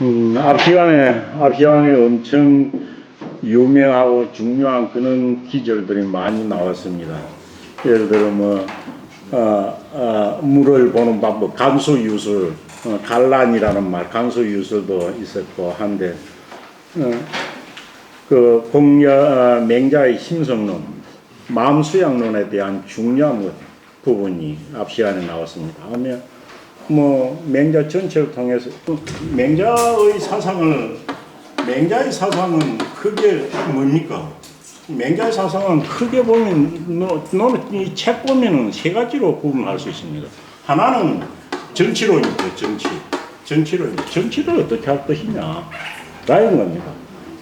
앞 시간에 엄청 유명하고 중요한 그런 기절들이 많이 나왔습니다. 예를 들어 물을 보는 방법, 간수유술, 갈란이라는 말, 간수유술도 있었고 한데, 맹자의 심성론, 마음수양론에 대한 중요한 부분이 앞 시간에 나왔습니다. 하면 맹자 전체를 통해서 맹자의 사상은 크게 뭡니까? 맹자의 사상은 크게 보면 너는 이 책 보면은 세 가지로 구분할 수 있습니다. 하나는 정치론이죠. 정치를 어떻게 할 것이냐 라는 겁니다.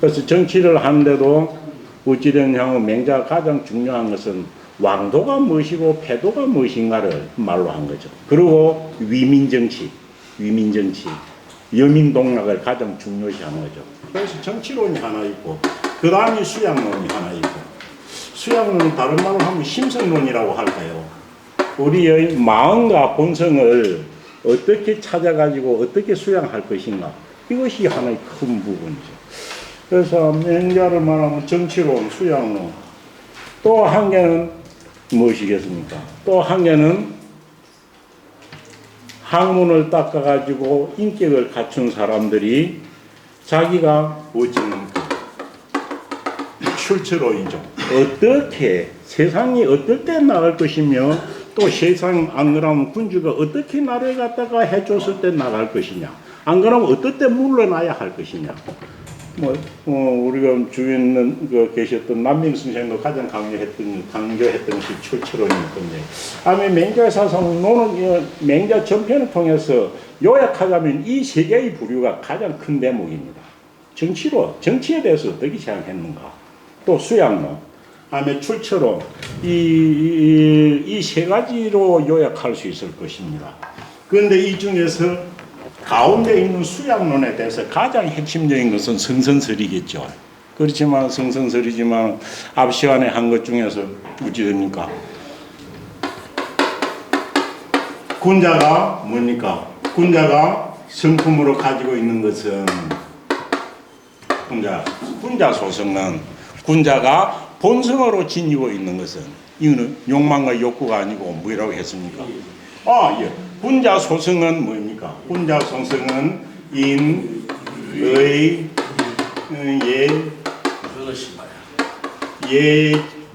그래서 정치를 하는데도 어찌됐냐면 맹자가 가장 중요한 것은 왕도가 무엇이고 패도가 무엇인가를 말로 한 거죠. 그리고 위민정치, 여민동락을 가장 중요시한 거죠. 그래서 정치론이 하나 있고, 그 다음에 수양론이 하나 있고, 수양론은 다른 말로 하면 심성론이라고 할까요? 우리의 마음과 본성을 어떻게 찾아가지고 어떻게 수양할 것인가, 이것이 하나의 큰 부분이죠. 그래서 맹자를 말하면 정치론, 수양론, 또 한 개는 무엇이겠습니까? 또 한 개는 학문을 닦아가지고 인격을 갖춘 사람들이 자기가 어찌입니까? 출처로인종, 어떻게 세상이 어떨 때 나갈 것이며 또 세상 안 그러면 군주가 어떻게 나를 갖다가 해줬을 때 나갈 것이냐, 안 그러면 어떨 때 물러나야 할 것이냐. 우리가 주위에 계셨던 남민 선생도 가장 강조했던 것이 출처론이었던데, 아니 맹자의 사상은 맹자 전편을 통해서 요약하자면 이 세 개의 부류가 가장 큰 대목입니다. 정치에 대해서 어떻게 생각했는가, 또 수양론, 아니 출처론, 이 세 가지로 요약할 수 있을 것입니다. 그런데 이 중에서 가운데 있는 수양론에 대해서 가장 핵심적인 것은 성선설이겠죠. 그렇지만 성선설이지만 앞 시간에 한 것 중에서 어찌됩니까? 군자가 뭡니까? 군자가 성품으로 가지고 있는 것은 군자 소성은 군자가 본성으로 지니고 있는 것은, 이거는 욕망과 욕구가 아니고 뭐라고 했습니까? 예. 군자 소성은 뭡니까? 군자 소성은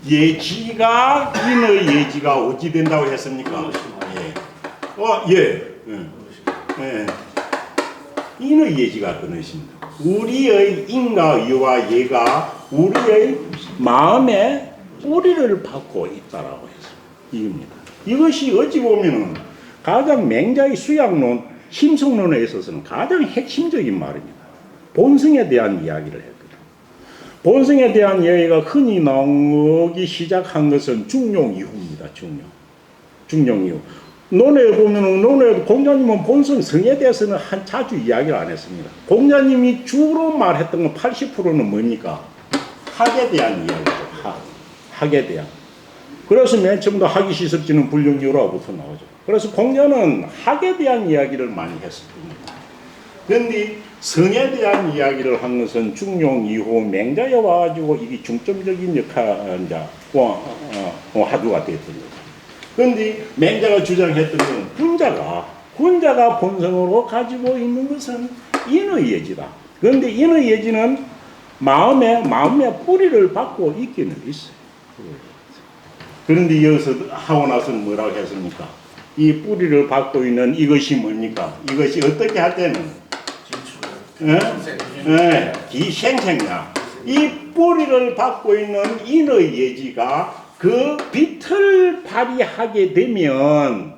예지가 인의 예지가 어찌 된다고 했습니까? 인의 예지가 그것입니다. 우리의 인과 여와 예가 우리의 마음에 뿌리를 받고 있다라고 했습니다. 이겁니다. 이것이 어찌 보면은 가장 맹자의 수양론, 심성론에 있어서는 가장 핵심적인 말입니다. 본성에 대한 이야기를 했거든요. 본성에 대한 이야기가 흔히 나오기 시작한 것은 중용 이후입니다. 중용 이후. 논에 보면은 공자님은 본성 성에 대해서는 자주 이야기를 안 했습니다. 공자님이 주로 말했던 건 80%는 뭡니까? 학에 대한 이야기죠. 학에 대한. 그래서 맨 처음부터 학이 시설지는 불령유라부터 나오죠. 그래서 공자는 학에 대한 이야기를 많이 했습니다. 그런데 성에 대한 이야기를 한 것은 중용 이후 맹자에 와가지고 이게 중점적인 화두가 됐던 거죠. 그런데 맹자가 주장했던 건 군자가 본성으로 가지고 있는 것은 인의 예지다. 그런데 인의 예지는 마음에 뿌리를 받고 있기는 있어요. 그런데 여기서 하고 나서 뭐라고 했습니까? 이 뿌리를 받고 있는 이것이 뭡니까? 이것이 어떻게 할 때는 기생생이야. 이 뿌리를 받고 있는 인의 예지가 그 빛을 발휘하게 되면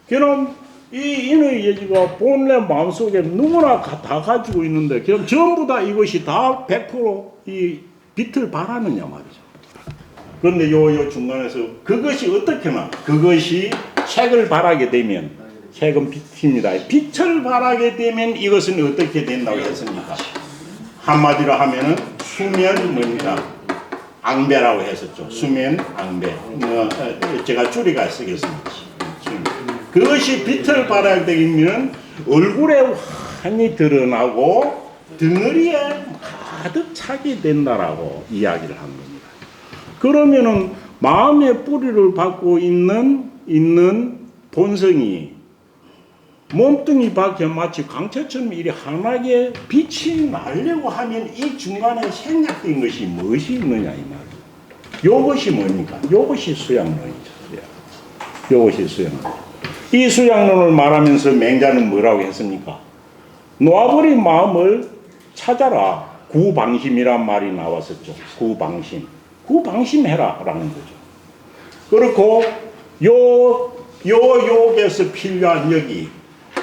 그럼 이 인의 예지가 본래 마음속에 누구나 다 가지고 있는데 그럼 전부 다 이것이 다 100% 빛을 발하느냐 말이죠. 그런데 요 중간에서 그것이 어떻게나 그것이 색을 발하게 되면 색은 빛입니다. 빛을 발하게 되면 이것은 어떻게 된다고 했습니까? 한마디로 하면은 수면 뭡니까? 앙배라고 했었죠. 수면 앙배. 제가 줄이가 쓰겠습니다. 그것이 빛을 발하되면 얼굴에 환히 드러나고 덩어리에 가득 차게 된다라고 이야기를 한 겁니다. 그러면은 마음의 뿌리를 받고 있는 본성이 몸뚱이 밖에 마치 광채처럼 이리 환하게 빛이 나려고 하면 이 중간에 생략된 것이 무엇이 있느냐 이 말이에요. 요것이 뭡니까? 요것이 수양론이죠. 요것이 수양론. 이 수양론을 말하면서 맹자는 뭐라고 했습니까? 놓아버린 마음을 찾아라. 구방심이란 말이 나왔었죠. 구방심. 구방심해라 라는 거죠. 그렇고 욕에서 필요한 여기,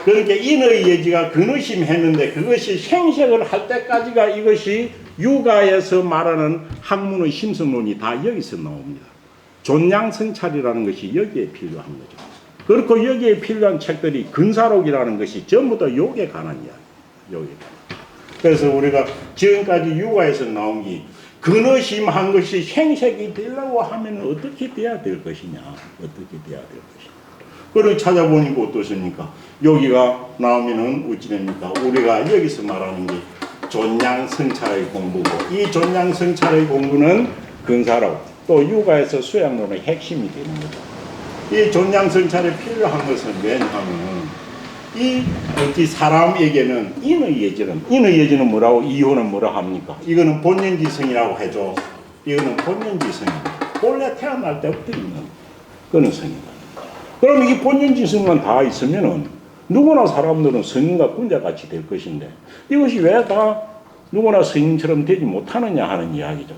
그러니까 인의 예지가 근의심 했는데 그것이 생색을 할 때까지가 이것이 유가에서 말하는 학문의 심성론이 다 여기서 나옵니다. 존양성찰이라는 것이 여기에 필요한 거죠. 그렇고 여기에 필요한 책들이 근사록이라는 것이 전부 다 욕에 관한 이야기. 그래서 우리가 지금까지 유가에서 나온 게 근의심한 것이 생색이 되려고 하면 어떻게 돼야 될 것이냐, 어떻게 돼야 될 것이냐. 그걸 찾아보니까 어떻습니까? 여기가 나오면은 어찌 됩니까? 우리가 여기서 말하는 게 존양성찰의 공부고, 이 존양성찰의 공부는 근사록, 또 유가에서 수양론의 핵심이 되는 거죠. 이 존양성찰에 필요한 것은 왜냐하면 이 어찌 사람에게는 인의 예지는 뭐라고, 이유는 뭐라 합니까? 이거는 본연지성이라고 해줘. 이거는 본연지성입니다. 본래 태어날 때부터 있는 그런 성이다. 그럼 이 본연지성만 다 있으면은 누구나 사람들은 성인과 군자같이 될 것인데 이것이 왜 다 누구나 성인처럼 되지 못하느냐 하는 이야기죠.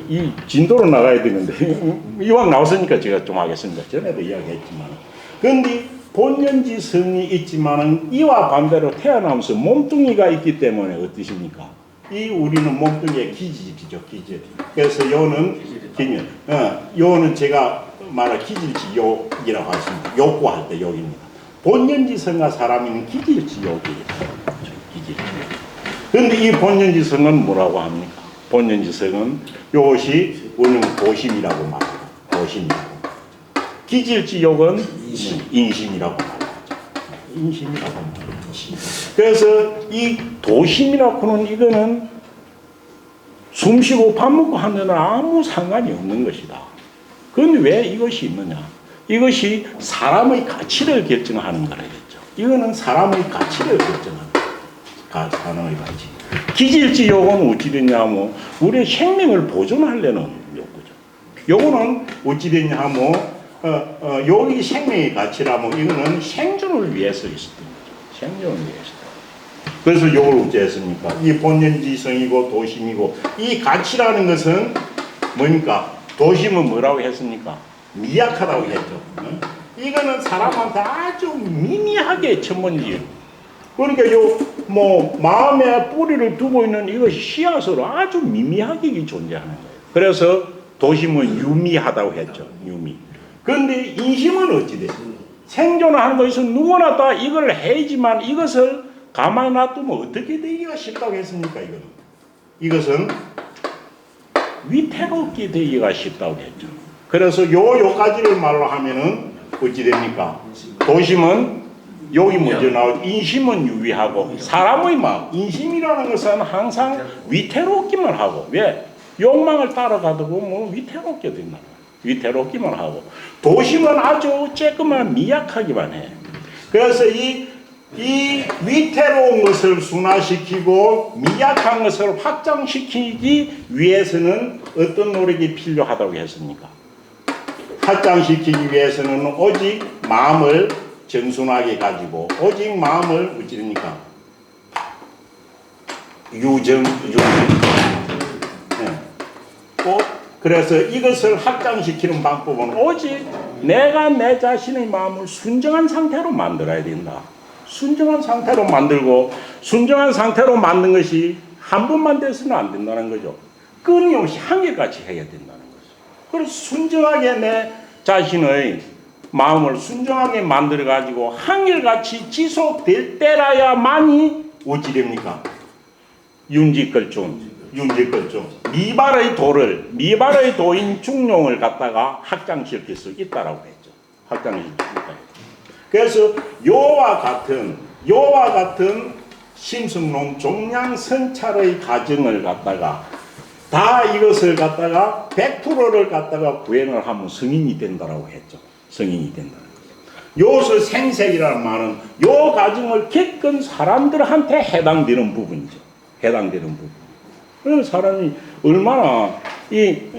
이 진도로 나가야 되는데 이왕 나왔으니까 제가 좀 하겠습니다. 전에도 이야기했지만, 그런데 본연지성이 있지만은 이와 반대로 태어나면서 몸뚱이가 있기 때문에 어떠십니까? 이 우리는 몸뚱이의 기질이죠, 기질. 그래서 요는 기질, 요는 제가 말할 기질지 욕이라고 하십니다. 욕구할 때 욕입니다. 본연지성과 사람이 기질지 욕이다. 기질지. 그런데 이 본연지성은 뭐라고 합니까? 본연지성은 이것이 우리는 도심이라고 말합니다. 도심이라고. 기질지 욕은 인심이라고 말하죠. 인심이라고 말하죠. 그래서 이 도심이라고는 이거는 숨쉬고 밥 먹고 하면 아무 상관이 없는 것이다. 그런데 왜 이것이 있느냐? 이것이 사람의 가치를 결정하는 거라겠죠. 이거는 사람의 가치를 결정하는 거예요. 사람의 가치. 기질지 요건 어찌 됐냐면 우리의 생명을 보존하려는 욕구죠. 요거는 어찌 됐냐면 여기 생명의 가치라면 이거는 생존을 위해서 있었던 거죠. 생존을 위해서. 그래서 요걸 어찌했습니까? 이 본연지성이고 도심이고, 이 가치라는 것은 뭡니까? 도심은 뭐라고 했습니까? 미약하다고 했죠. 이거는 사람한테 아주 미미하게 천문지. 그러니까 마음에 뿌리를 두고 있는 이것이 씨앗으로 아주 미미하게 존재하는 거예요. 그래서 도심은 유미하다고 했죠. 유미. 그런데 인심은 어찌 돼? 생존하는 것은 누구나 다 이걸 해야지만 이것을 가만히 놔두면 어떻게 되기가 쉽다고 했습니까? 이것은 위태롭게 되기가 쉽다고 했죠. 그래서 요 가지를 말로 하면은 어찌 됩니까? 도심은 여기 먼저 나오죠. 인심은 유위하고 사람의 마음, 인심이라는 것은 항상 위태롭기만 하고, 왜? 욕망을 따라가도 위태롭게 된다. 위태롭기만 하고, 도심은 아주 쬐끄만 미약하기만 해. 그래서 이 위태로운 것을 순화시키고 미약한 것을 확장시키기 위해서는 어떤 노력이 필요하다고 했습니까? 확장시키기 위해서는 오직 마음을 정순하게 가지고, 오직 마음을 어찌됩니까? 유정. 네. 그래서 이것을 확장시키는 방법은 오직 내가 내 자신의 마음을 순정한 상태로 만들어야 된다. 순정한 상태로 만들고, 순정한 상태로 만든 것이 한 번만 돼서는 안 된다는 거죠. 끊임없이 한결같이 해야 된다는 거죠. 그래서 순정하게 내 자신의 마음을 순정하게 만들어 가지고 한결같이 지속될 때라야만이 어찌 됩니까? 윤지걸중, 미발의 도인 중용을 갖다가 확장시킬 수 있다라고 했죠. 확장시킬 수 있다. 그래서 요와 같은 심승론 종량 선찰의 과정을 갖다가 다 이것을 갖다가 100%를 갖다가 구행을 하면 성인이 된다라고 했죠. 성인이 된다는 거죠. 요서 생색이라는 말은 요 과정을 겪은 사람들한테 해당되는 부분이죠. 해당되는 부분. 그래서 사람이 얼마나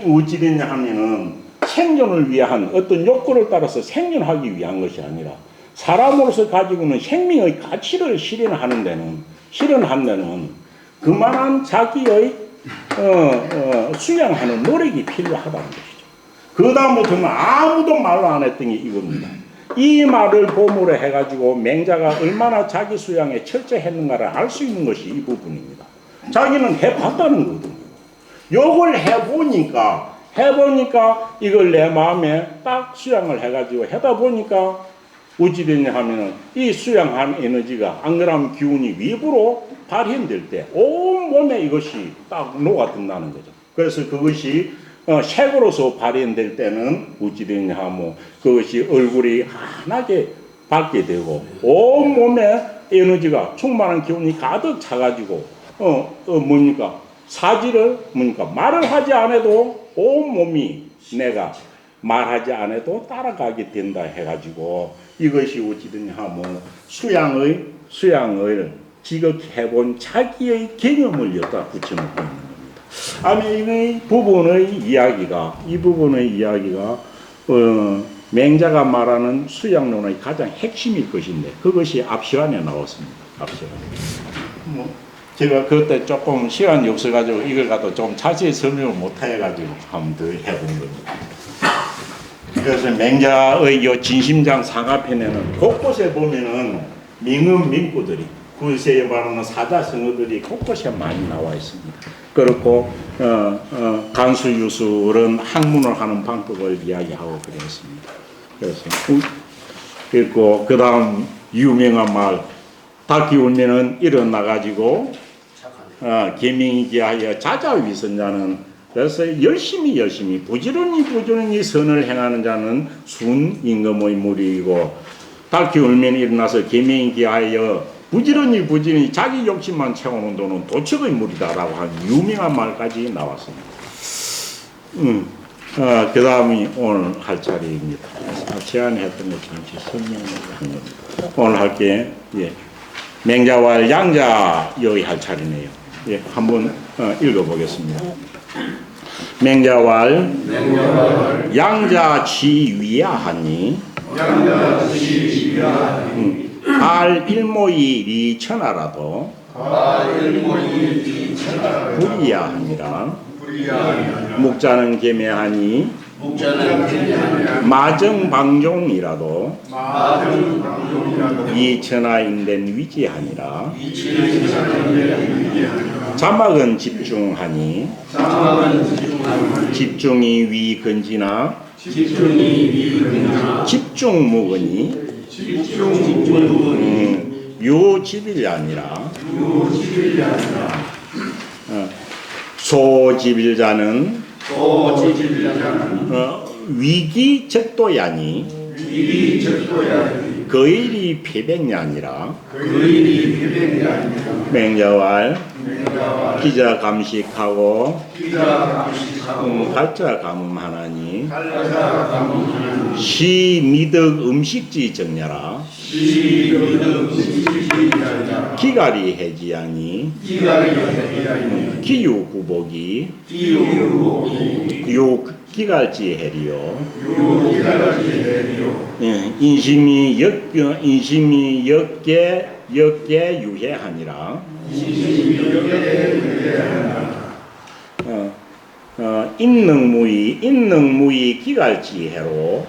어찌됐냐 하면은 생존을 위한 어떤 욕구를 따라서 생존하기 위한 것이 아니라 사람으로서 가지고는 생명의 가치를 실현하는 데는 그만한 자기의 수양하는 노력이 필요하다는 것이죠. 그 다음부터는 아무도 말로 안 했던 게 이겁니다. 이 말을 보물로 해가지고 맹자가 얼마나 자기 수양에 철저했는가를 알 수 있는 것이 이 부분입니다. 자기는 해봤다는 거거든요. 요걸 해보니까 이걸 내 마음에 딱 수양을 해가지고 하다 보니까 어찌 됐냐 하면은 이 수양한 에너지가 안 그러면 기운이 위부로 발현될 때 온몸에 이것이 딱 녹아든다는 거죠. 그래서 그것이 색으로서 발현될 때는 어찌 되냐 하면 그것이 얼굴이 환하게 밝게 되고 온몸에 에너지가 충만한 기운이 가득 차가지고 말을 하지 않아도 온몸이 내가 말하지 않아도 따라가게 된다 해가지고 이것이 어찌되냐 하면 수양을 지극해본 자기의 개념을 여기다 붙여놓고 있는 겁니다. 아마 이 부분의 이야기가 맹자가 말하는 수양론의 가장 핵심일 것인데 그것이 앞시간에 나왔습니다. 앞시간에. 제가 그때 조금 시간이 없어가지고 이걸 갖다 좀 자세히 설명을 못해가지고 한번 더 해본 겁니다. 그래서 맹자의 요 진심장 상하편에는 곳곳에 보면은 명은 명구들이 구세에 말하는 사자성어들이 곳곳에 많이 나와 있습니다. 그렇고 간수유술은 학문을 하는 방법을 이야기하고 그랬습니다. 그래서 그리고 그 다음 유명한 말 닭이 울면은 일어나가지고 계명이기하여 자자위선자는 그래서 열심히 부지런히 선을 행하는 자는 순임금의 무리이고 닭이 울면 일어나서 계명이기하여 부지런히 자기 욕심만 채우는 도는 도척의 무리다라고 하는 유명한 말까지 나왔습니다. 그 다음이 오늘 할 차례입니다. 제안했던 것 잠시 설명을 한 겁니다. 오늘 할 게 맹자왈 양자 여기 할 차례네요. 한번 읽어보겠습니다. 맹자왈 양자치위야하니 일모이 리천하라도 불이야하니라. 묵자는 계매하니 마정방종이라도 이천하인된 위지하니라. 자막은 집중하니 집중이 위근지나 집중묵으니 요집이 아니라 소집일자는 위기적도야니 거일이 패백이 아니라 맹자왈 기자 감식하고 갈자 감음하나니 시미덕 음식지 정야라. 기가리 해지하니 기유구복이 요 기갈지 해리요. 인심이 역계 유해하니라. 인능무이 기갈지 해로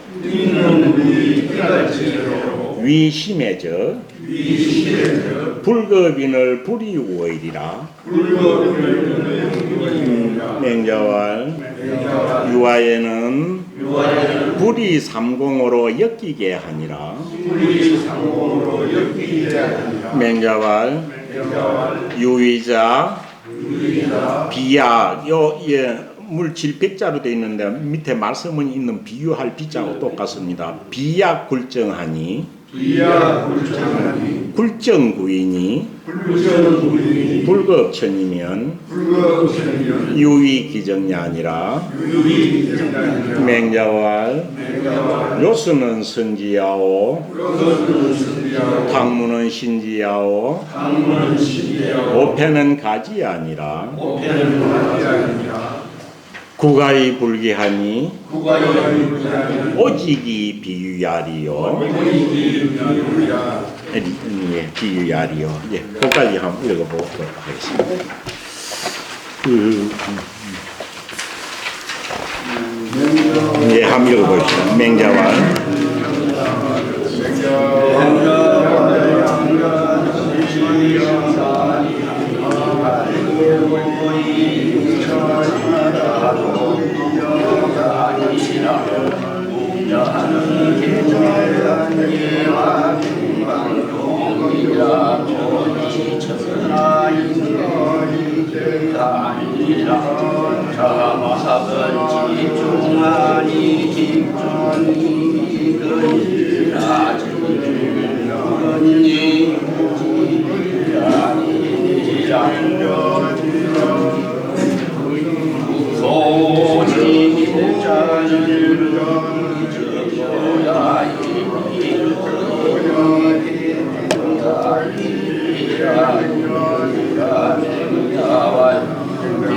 위심해져 불급인을 불이우이리라. 맹자왈 유아에는 불이 삼공으로 엮이게 하니라. 맹자왈 유의자 비야 물질 백자로 되어 있는데 밑에 말씀은 있는 비유할 비자하고 똑같습니다. 비약 굴정하니 이야 굴정하니 굴정구인이 불급천이면 유의기정이 아니라 맹자왈 요수는 성지야오 당무는 신지야오 오패는 가지 아니라 구가이 불기하니 오직이 비유야리요. 예, 비유야리요. 예, 거기까지 한번 읽어보도록 하겠습니다. 예, 한번 읽어보시죠. 맹자와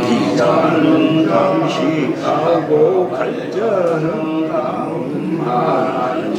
기자는 감식하고 갈자는 감하니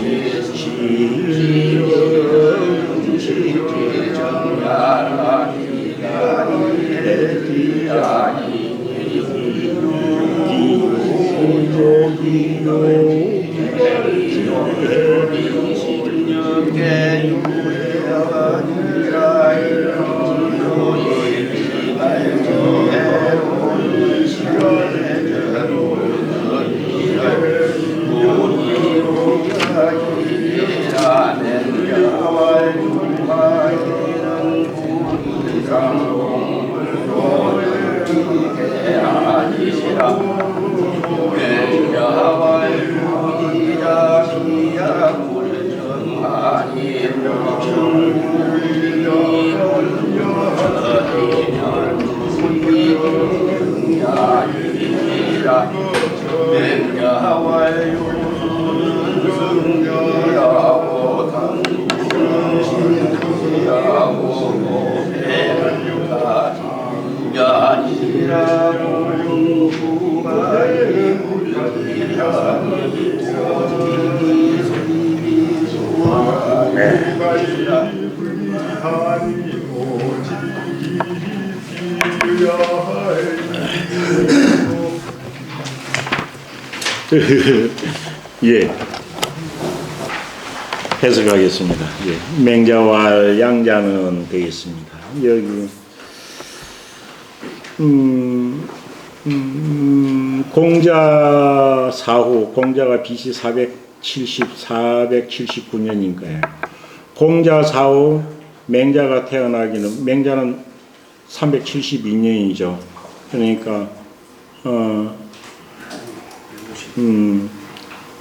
예, 해석하겠습니다. 예, 맹자와 양자는 되겠습니다. 여기 공자 사후, 공자가 BC 479년인가요? 공자 사후 맹자가 태어나기는, 맹자는 372년이죠. 그러니까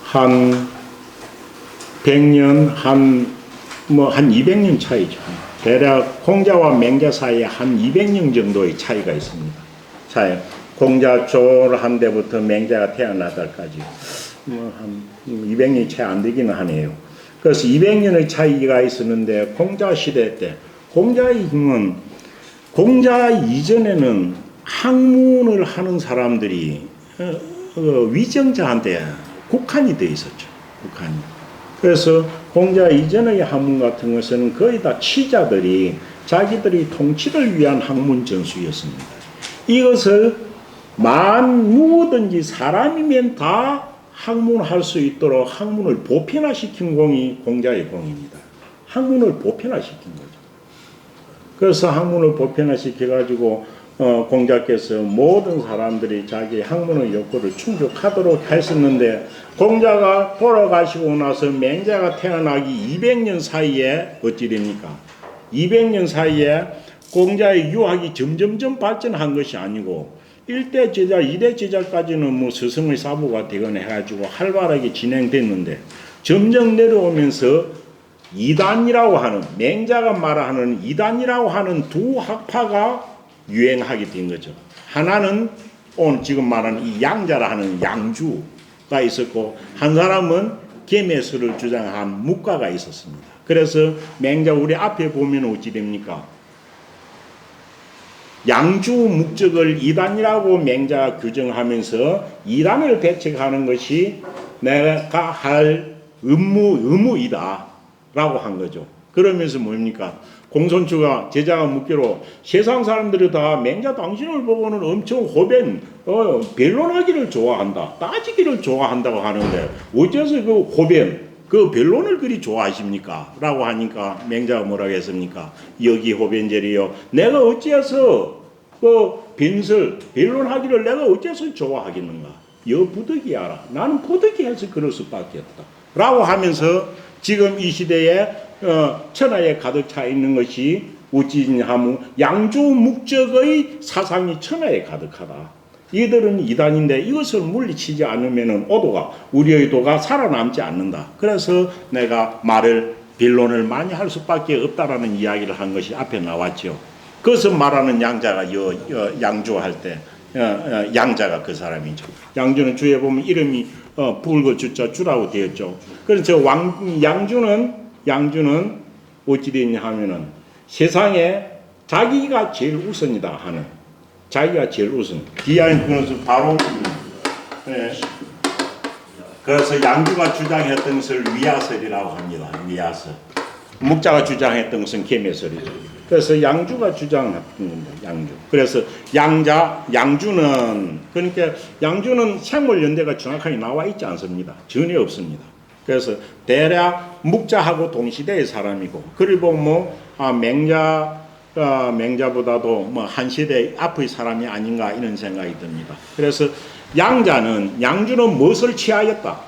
한 100년, 한 200년 차이죠. 대략 공자와 맹자 사이에 한 200년 정도의 차이가 있습니다. 차이. 공자 졸한 데부터 맹자가 태어나다까지 한 200년이 채 안 되기는 하네요. 그래서 200년의 차이가 있었는데 공자 시대 때 공자의 힘은, 공자 이전에는 학문을 하는 사람들이 위정자한테 국한이 되어 있었죠. 국한이. 그래서 공자 이전의 학문 같은 것은 거의 다 치자들이 자기들이 통치를 위한 학문 전수였습니다. 이것을 누구든지 사람이면 다 학문할 수 있도록 학문을 보편화시킨 공이 공자의 공입니다. 학문을 보편화시킨 거죠. 그래서 학문을 보편화시켜가지고 공자께서 모든 사람들이 자기 학문의 욕구를 충족하도록 했었는데, 공자가 돌아가시고 나서 맹자가 태어나기 200년 사이에 어찌 됩니까? 200년 사이에 공자의 유학이 점점점 발전한 것이 아니고 1대 제자, 2대 제자까지는 뭐 스승의 사부가 되거나 해가지고 활발하게 진행됐는데, 점점 내려오면서 이단이라고 하는 맹자가 말하는 이단이라고 하는 두 학파가 유행하게 된 거죠. 하나는 오늘 지금 말하는 이 양자라 하는 양주가 있었고 한 사람은 계매수를 주장한 묵가가 있었습니다. 그래서 맹자 우리 앞에 보면 어찌 됩니까? 양주 묵적을 이단이라고 맹자가 규정하면서 이단을 배척하는 것이 내가 할 의무이다 라고 한 거죠. 그러면서 뭡니까? 공손추가 제자가 묻기로 세상 사람들이 다 맹자 당신을 보고는 엄청 호변 변론하기를 좋아한다, 따지기를 좋아한다고 하는데 어째서 그 호변 그 변론을 그리 좋아하십니까? 라고 하니까 맹자가 뭐라고 했습니까? 여기 호변절이요, 내가 어찌해서 그 변론하기를 내가 어째서 좋아하겠는가? 여 부득이하라, 나는 부득이해서 그럴 수밖에 없다 라고 하면서 지금 이 시대에 천하에 가득 차 있는 것이 어찌하면 양주 묵적의 사상이 천하에 가득하다. 이들은 이단인데 이것을 물리치지 않으면 우리의 도가 살아남지 않는다. 그래서 내가 변론을 많이 할 수밖에 없다라는 이야기를 한 것이 앞에 나왔죠. 그것을 말하는 양자가 양주할 때 양자가 그 사람이죠. 양주는 주에 보면 이름이 붉어 주자 주라고 되었죠. 그래서 양주는 어찌 되냐 하면은 세상에 자기가 제일 우선이다 하는, 자기가 제일 우선. 뒤에 그래서 바로 그래서 양주가 주장했던 것을 위야설이라고 합니다. 위야설. 묵자가 주장했던 것은 계매설이죠. 그래서 양주가 주장했던 겁니다. 양주. 그래서 양주는 그러니까 양주는 생물연대가 정확하게 나와 있지 않습니다. 전혀 없습니다. 그래서 대략 묵자하고 동시대의 사람이고, 그리고 맹자보다도 한 세대 앞의 사람이 아닌가 이런 생각이 듭니다. 그래서 양주는 무엇을 취하였다?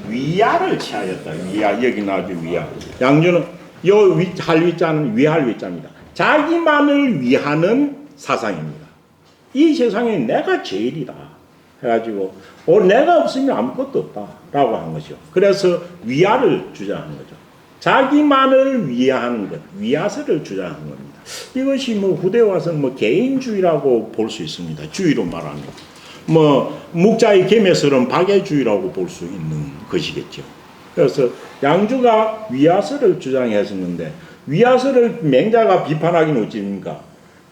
위야를 취하였다. 위야, 여기 나오죠, 위야. 양주는 할 위자는 위할 위자입니다. 자기만을 위하는 사상입니다. 이 세상에 내가 제일이다 해가지고 내가 없으면 아무것도 없다라고 한 거죠. 그래서 위야를 주장한 거죠. 자기만을 위하는 것, 위야설을 주장한 겁니다. 이것이 후대 와서는 개인주의라고 볼 수 있습니다. 주의로 말하면 묵자의 계매설은 박애주의라고 볼 수 있는 것이겠죠. 그래서 양주가 위야설을 주장했었는데 위야설을 맹자가 비판하기는 어찌입니까?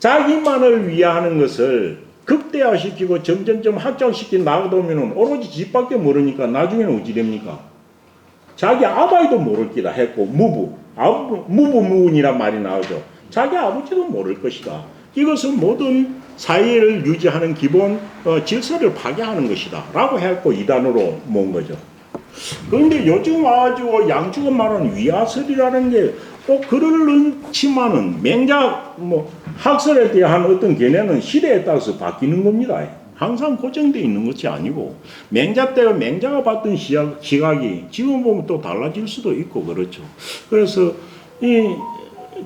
자기만을 위하는 것을 극대화시키고 점점점 확장시켜 나가보면 오로지 집밖에 모르니까 나중에는 어찌 됩니까? 자기 아바이도 모를 기다 했고 무부무운이란 말이 나오죠. 자기 아버지도 모를 것이다. 이것은 모든 사회를 유지하는 기본 질서를 파괴하는 것이다 라고 했고 이단으로 모은 거죠. 그런데 요즘 와가지고 양주가 말하는 위야설이라는 게 꼭 그렇지만은 맹자 학설에 대한 어떤 견해는 시대에 따라서 바뀌는 겁니다. 항상 고정되어 있는 것이 아니고 맹자 때가 맹자가 봤던 시각이 지금 보면 또 달라질 수도 있고 그렇죠. 그래서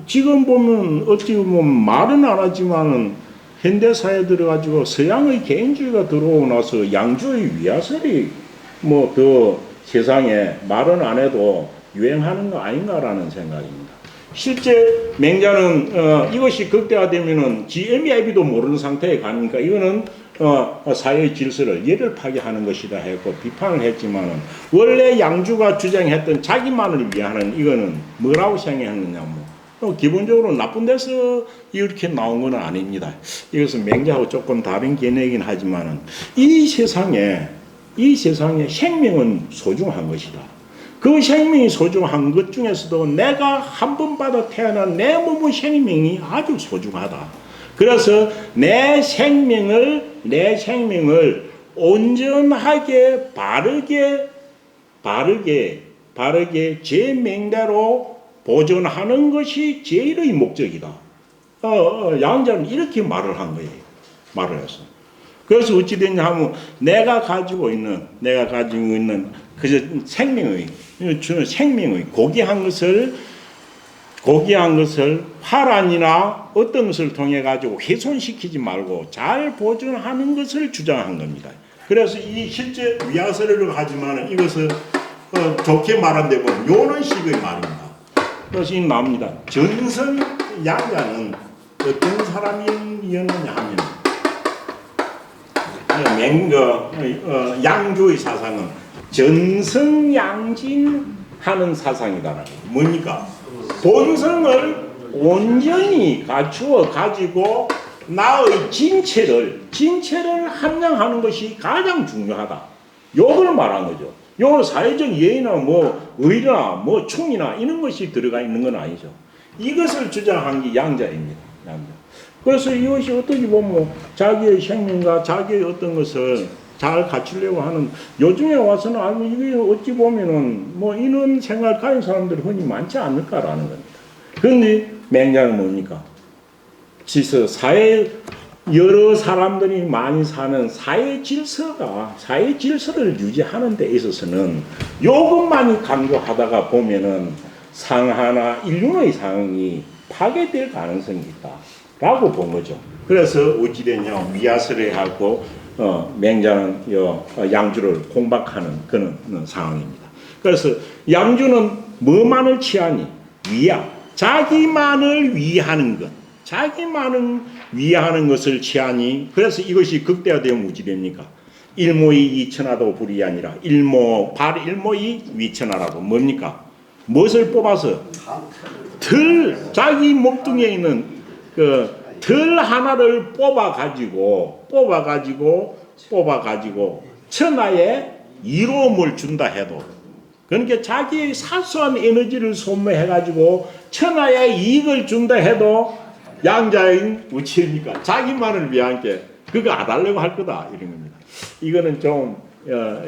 지금 보면 어찌 보면 말은 안 하지만은 현대사회에 들어가지고 서양의 개인주의가 들어오고 나서 양주의 위야설이 더 세상에 말은 안 해도 유행하는 거 아닌가라는 생각입니다. 실제 맹자는 이것이 극대화되면은 GMIB도 모르는 상태에 가니까 이거는 사회의 질서를 예를 파괴하는 것이다 했고 비판을 했지만은 원래 양주가 주장했던 자기만을 위하는 이거는 뭐라고 생각했느냐 기본적으로 나쁜 데서 이렇게 나온 건 아닙니다. 이것은 맹자하고 조금 다른 견해이긴 하지만은 이 세상에 생명은 소중한 것이다. 그 생명이 소중한 것 중에서도 내가 한 번 받아 태어난 내 몸의 생명이 아주 소중하다. 그래서 내 생명을 온전하게 바르게 제 맹대로 보존하는 것이 제일의 목적이다. 양자는 이렇게 말을 한 거예요. 말을 했어. 그래서 어찌 됐냐 하면 내가 가지고 있는 그 생명의 고귀한 것을 화란이나 어떤 것을 통해 가지고 훼손시키지 말고 잘 보존하는 것을 주장한 겁니다. 그래서 이 실제 위야설을 하지만 이것은 좋게 말한데 보면 요런 식의 말입니다. 그래서 이 나옵니다. 전선 양자는 어떤 사람이었느냐 하면 양주의 사상은 전성양진하는 사상이다. 뭡니까? 본성을 온전히 갖추어 가지고 나의 진체를 함양하는 것이 가장 중요하다. 요걸 말한 거죠. 요걸 사회적 예의나 뭐 의리나 뭐 충이나 이런 것이 들어가 있는 건 아니죠. 이것을 주장한 게 양자입니다. 양자. 그래서 이것이 어떻게 보면 자기의 생명과 자기의 어떤 것을 잘 갖추려고 하는 요즘에 와서는 아주 이게 어찌 보면은 뭐 이런 생각을 가진 사람들이 흔히 많지 않을까라는 겁니다. 그런데 맹자는 뭡니까? 지서 사회 여러 사람들이 많이 사는 사회 질서를 유지하는 데 있어서는 요것만이 강조하다가 보면은 상하나 인륜의 상황이 파괴될 가능성이 있다라고 본 거죠. 그래서 어찌됐냐 위야설을 하고 맹자는 양주를 공박하는 그런 상황입니다. 그래서 양주는 뭐만을 취하니? 위야. 자기만을 위하는 것. 자기만을 위하는 것을 취하니 그래서 이것이 극대화되면 어찌 됩니까? 일모이 이천하도 불이 아니라 일모이 위천하라고 뭡니까? 무엇을 뽑아서? 자기 몸뚱이에 있는 그 털 하나를 뽑아가지고 천하에 이로움을 준다 해도 그러니까 자기의 사소한 에너지를 소모해가지고 천하에 이익을 준다 해도 양자인 우치입니까? 자기만을 위한 게 그거 안 하려고 할 거다 이런 겁니다. 이거는 좀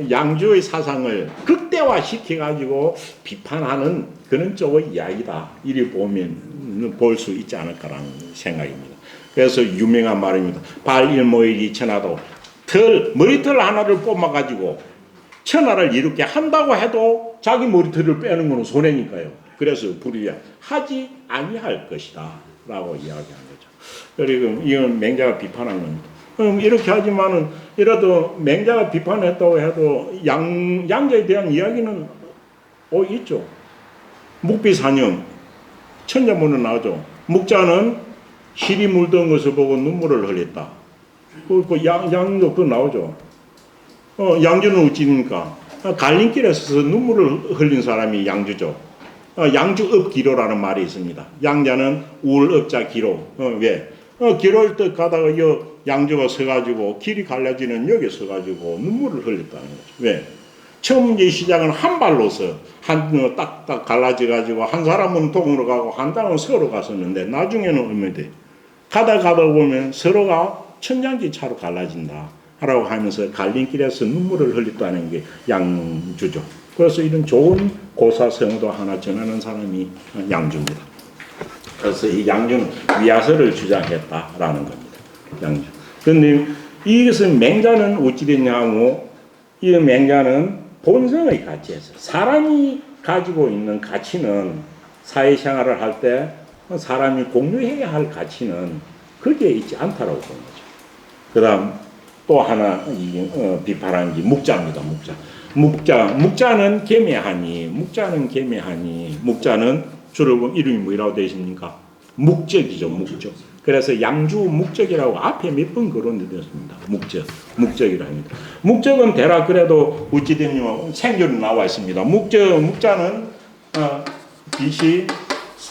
양주의 사상을 극대화시켜가지고 비판하는 그런 쪽의 이야기다. 이리 보면 볼 수 있지 않을까라는 생각입니다. 그래서 유명한 말입니다. 발일모일이 천하도 머리털 하나를 뽑아가지고 천하를 이렇게 한다고 해도 자기 머리털을 빼는 것은 손해니까요. 그래서 불이야 하지 아니할 것이다 라고 이야기한 거죠. 그리고 이건 맹자가 비판한 겁니다. 이렇게 하지만은 이라도 맹자가 비판했다고 해도 양자에 대한 이야기는 있죠. 묵비사념 천자문은 나오죠. 묵자는 실이 물던 것을 보고 눈물을 흘렸다. 양도 나오죠. 양주는 어찌입니까? 갈림길에 서서 눈물을 흘린 사람이 양주죠. 양주업기로라는 말이 있습니다. 양자는 우울업자 기로. 왜? 길을 떡 가다가 양주가 서가지고 길이 갈라지는 여기 서가지고 눈물을 흘렸다는 거죠. 왜? 처음 이제 시작은 한 발로서 딱딱 갈라져가지고 한 사람은 동으로 가고 한 사람은 서로 갔었는데 나중에는 얼마 돼? 가다 보면 서로가 천장기 차로 갈라진다. 라고 하면서 갈림길에서 눈물을 흘렸다는 게 양주죠. 그래서 이런 좋은 고사성도 하나 전하는 사람이 양주입니다. 그래서 이 양주는 위야설을 주장했다라는 겁니다. 양주. 그런데 이것은 맹자는 어찌 됐냐고 이 맹자는 본성의 가치에서 사람이 가지고 있는 가치는 사회생활을 할 때 사람이 공유해야 할 가치는 거기에 있지 않다라고 보는 거죠. 그 다음 또 하나 비판하는 게 묵자입니다. 묵자는 개매하니 묵자는 주로 이름이 뭐라고 되어 있습니까? 묵적이죠. 묵적. 그래서 양주 묵적이라고 앞에 몇 번 거론되었습니다. 묵적이라 합니다. 묵적은 대략 그래도 어찌되면 생존이 나와 있습니다. 묵자는 BC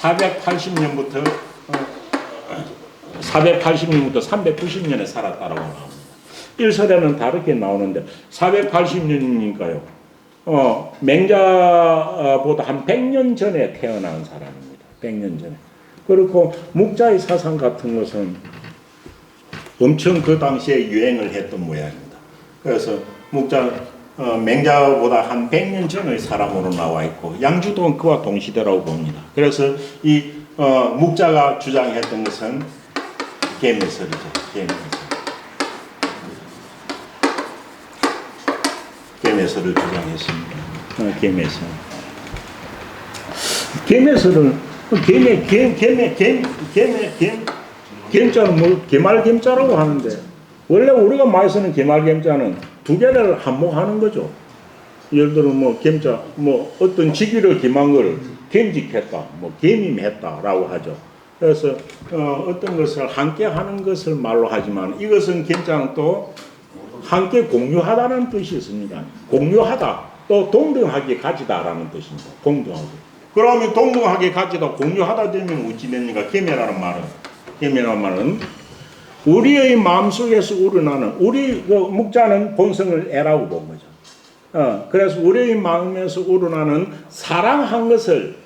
480년부터 390년에 살았다라고 나옵니다. 1설에는 다르게 나오는데 480년이니까요. 맹자보다 한 100년 전에 태어난 사람입니다. 100년 전에. 그리고 묵자의 사상 같은 것은 엄청 그 당시에 유행을 했던 모양입니다. 그래서 맹자보다 한 100년 전의 사람으로 나와 있고 양주도 그와 동시대라고 봅니다. 그래서 이 묵자가 주장했던 것은 계매설이죠. 계매설을 주장했습니다. 계매설은 계매자는 계말겸자라고 하는데 원래 우리가 많이 쓰는 계말겸자는 두 개를 한목하는 거죠. 예를 들어 뭐 겸자 뭐 어떤 직위를 겸한 걸 겸직했다, 뭐 겸임했다라고 하죠. 그래서 어떤 것을 함께 하는 것을 말로 하지만 이것은 겸자는 또 함께 공유하다는 뜻이 있습니다. 공유하다, 또 동등하게 가지다라는 뜻입니다. 동등하게. 그러면 동등하게 가지다, 공유하다 되면 어찌 됩니까? 겸이라는 말은 우리의 마음속에서 우러나는, 우리 그 묵자는 본성을 애라고 본 거죠. 그래서 우리의 마음에서 우러나는 사랑한 것을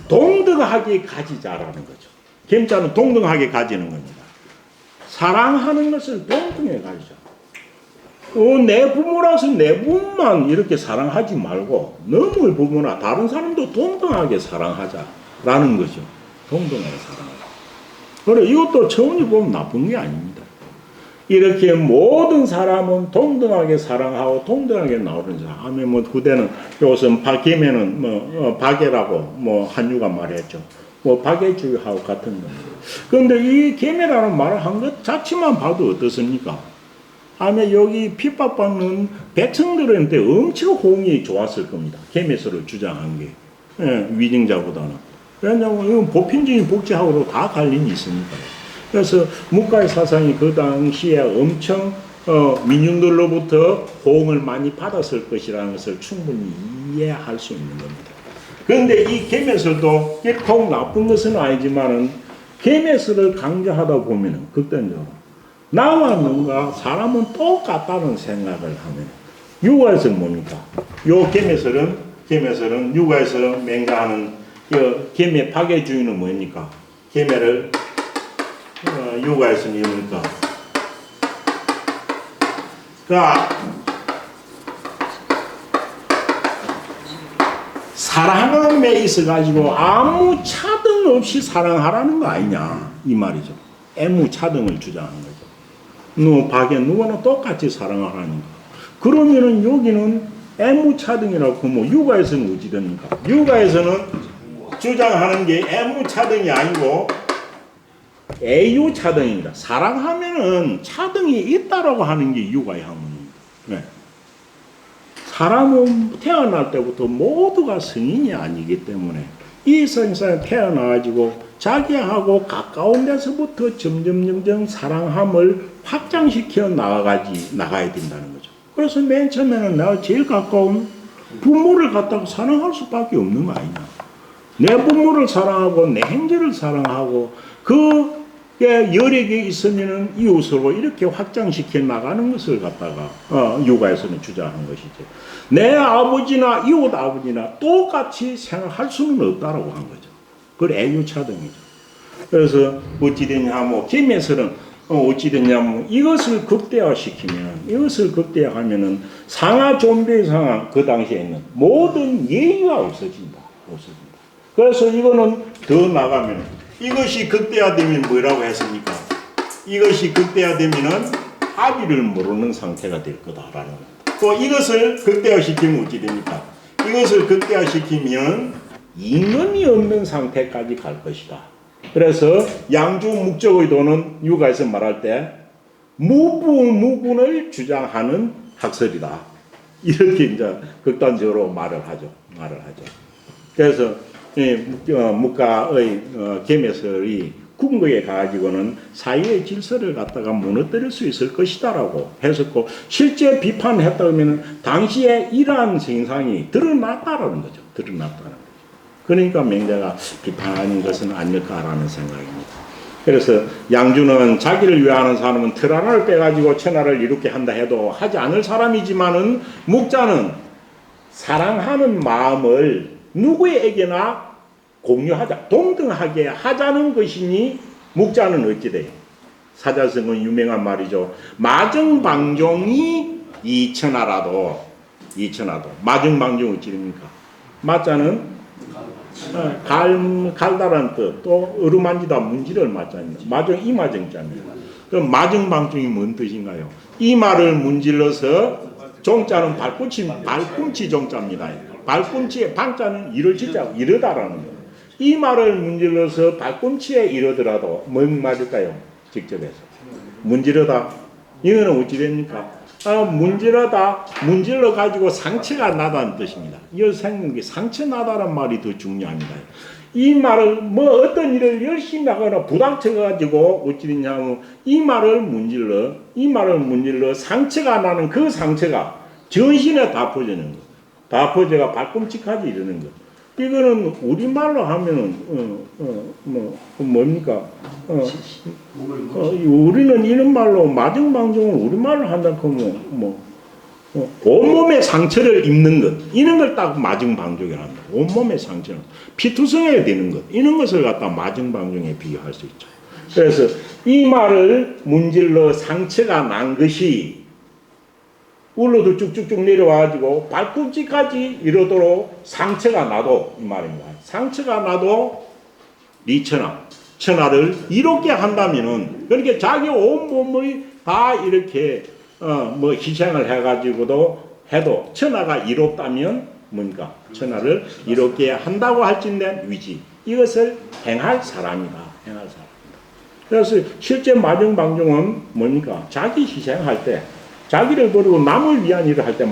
동등하게 가지자라는 거죠. 겸자는 동등하게 가지는 겁니다. 사랑하는 것을 동등하게 가지자. 내 부모라서 내 부모만 이렇게 사랑하지 말고 너의 부모나 다른 사람도 동등하게 사랑하자라는 거죠. 동등하게 사랑하자. 그래, 이것도 천히 보면 나쁜 게 아닙니다. 이렇게 모든 사람은 동등하게 사랑하고 동등하게 나오는 자. 아멘. 뭐 후대는 요즘 박계면은 뭐 박계라고 뭐 한유가 말했죠. 뭐 박계주의하고 같은 겁니다. 그런데 이 계매라는 말을 한 것 자체만 봐도 어떻습니까? 아마 여기 핍박받는 백성들한테 엄청 호응이 좋았을 겁니다. 계매서를 주장한 게. 위증자보다는. 왜냐하면 이건 보편적인 복제하고도 다 관련이 있으니까. 그래서 묵가의 사상이 그 당시에 엄청 민중들로부터 호응을 많이 받았을 것이라는 것을 충분히 이해할 수 있는 겁니다. 그런데 이 계매서도 꼭 나쁜 것은 아니지만은 계매서를 강조하다 보면은 극단적으로 나와 너가 사람은 똑같다는 생각을 하면 육아에서는 뭡니까? 요 계매설은 육아에서 맹가하는 계매 파괴주의는 뭡니까? 계매를 육아에서는 뭡니까? 그러니까 사랑함에 있어 가지고 아무 차등 없이 사랑하라는 거 아니냐 이 말이죠. 애무 차등을 주장하는 거죠. 누구나 똑같이 사랑하라니까. 그러면은 여기는 애무차등이라고 뭐 육아에서는 어찌 됩니까? 육아에서는 주장하는 게 애무차등이 아니고 애유차등입니다. 사랑하면은 차등이 있다라고 하는 게 육아의 학문입니다. 네. 사람은 태어날 때부터 모두가 성인이 아니기 때문에 이 세상에 태어나가지고 자기하고 가까운 데서부터 점점 사랑함을 확장시켜 나가야 된다는 거죠. 그래서 맨 처음에는 내가 제일 가까운 부모를 갖다가 사랑할 수밖에 없는 거 아니냐. 내 부모를 사랑하고 내 형제를 사랑하고 그게 여력이 있으면은 이웃으로 이렇게 확장시켜 나가는 것을 갖다가 육아에서는 주장한 것이죠. 내 아버지나 이웃 아버지나 똑같이 생각할 수는 없다라고 한 거죠. 그걸 애유차등이죠. 그래서 어찌 되냐면 계매설은 어찌 되냐면 이것을 극대화하면은 상하 존배 상하 그 당시에 있는 모든 예의가 없어진다. 그래서 이거는 더 나가면 이것이 극대화되면 뭐라고 했습니까? 이것이 극대화되면은 합의를 모르는 상태가 될 거다라는 거예요. 또 이것을 극대화시키면 어찌 됩니까? 이것을 극대화시키면 임금이 없는 상태까지 갈 것이다. 그래서 양주 묵적의도는 육아에서 말할 때 무분을 주장하는 학설이다. 이렇게 이제 극단적으로 말을 하죠. 그래서 묵가의 계매설이 궁극에 가지고는 사회의 질서를 갖다가 무너뜨릴 수 있을 것이다라고 했었고 실제 비판했다 그러면 당시에 이러한 생상이 드러났다라는 거죠. 그러니까 맹자가 비판하는 것은 아닐까라는 생각입니다. 그래서 양주는 자기를 위하는 사람은 틀 하나를 빼가지고 천하를 이롭게 한다 해도 하지 않을 사람이지만은 묵자는 사랑하는 마음을 누구에게나 공유하자, 동등하게 하자는 것이니 묵자는 어찌 돼요? 사자성어는 유명한 말이죠. 마정방종이 이천하라도 마정방종 어찌 됩니까? 마자는 갈다라는 뜻, 또 어루만지다 문지를 맞자입니다. 마정 이마정자입니다. 그럼 마정방종이 뭔 뜻인가요? 이마를 문질러서 종자는 발꿈치 종자입니다. 발꿈치에 방자는 이를 짓자 이르다라는 거예요. 이마를 문질러서 발꿈치에 이르더라도 뭔 말일까요? 직접해서 문지르다. 이거는 어찌 됩니까? 문질러다, 문질러 가지고 상처가 나다는 뜻입니다. 이 생각이 상처 나다는 말이 더 중요합니다. 이 말을 뭐 어떤 일을 열심히 하거나 부닥쳐 가지고 어찌 됐냐면 이 말을 문질러 상처가 나는 그 상처가 전신에 다 퍼지는 거. 다 퍼져가 발꿈치까지 이르는 거. 이거는 우리말로 하면은 뭡니까? 우리는 이런 말로 마정방정을 우리말로 한다 그러면 온몸에 상처를 입는 것 이런 걸 딱 마정방정이라 한다. 온몸에 상처는 피투성이가 되는 것 이런 것을 갖다 마정방정에 비유할 수 있죠. 그래서 이 말을 문질러 상처가 난 것이 울로도 쭉쭉쭉 내려와가지고 발꿈치까지 이르도록 상처가 나도 이 말입니다. 상처가 나도 네 천하를 이롭게 한다면은 그렇게 자기 온몸을 다 이렇게 희생을 해가지고도 해도 천하가 이롭다면 뭔가 천하를 이롭게 한다고 할진된 위지 이것을 행할 사람이다. 행할 사람이다. 그래서 실제 마정방정은 뭡니까? 자기 희생할 때 자기를 버리고 남을 위한 일을 할 때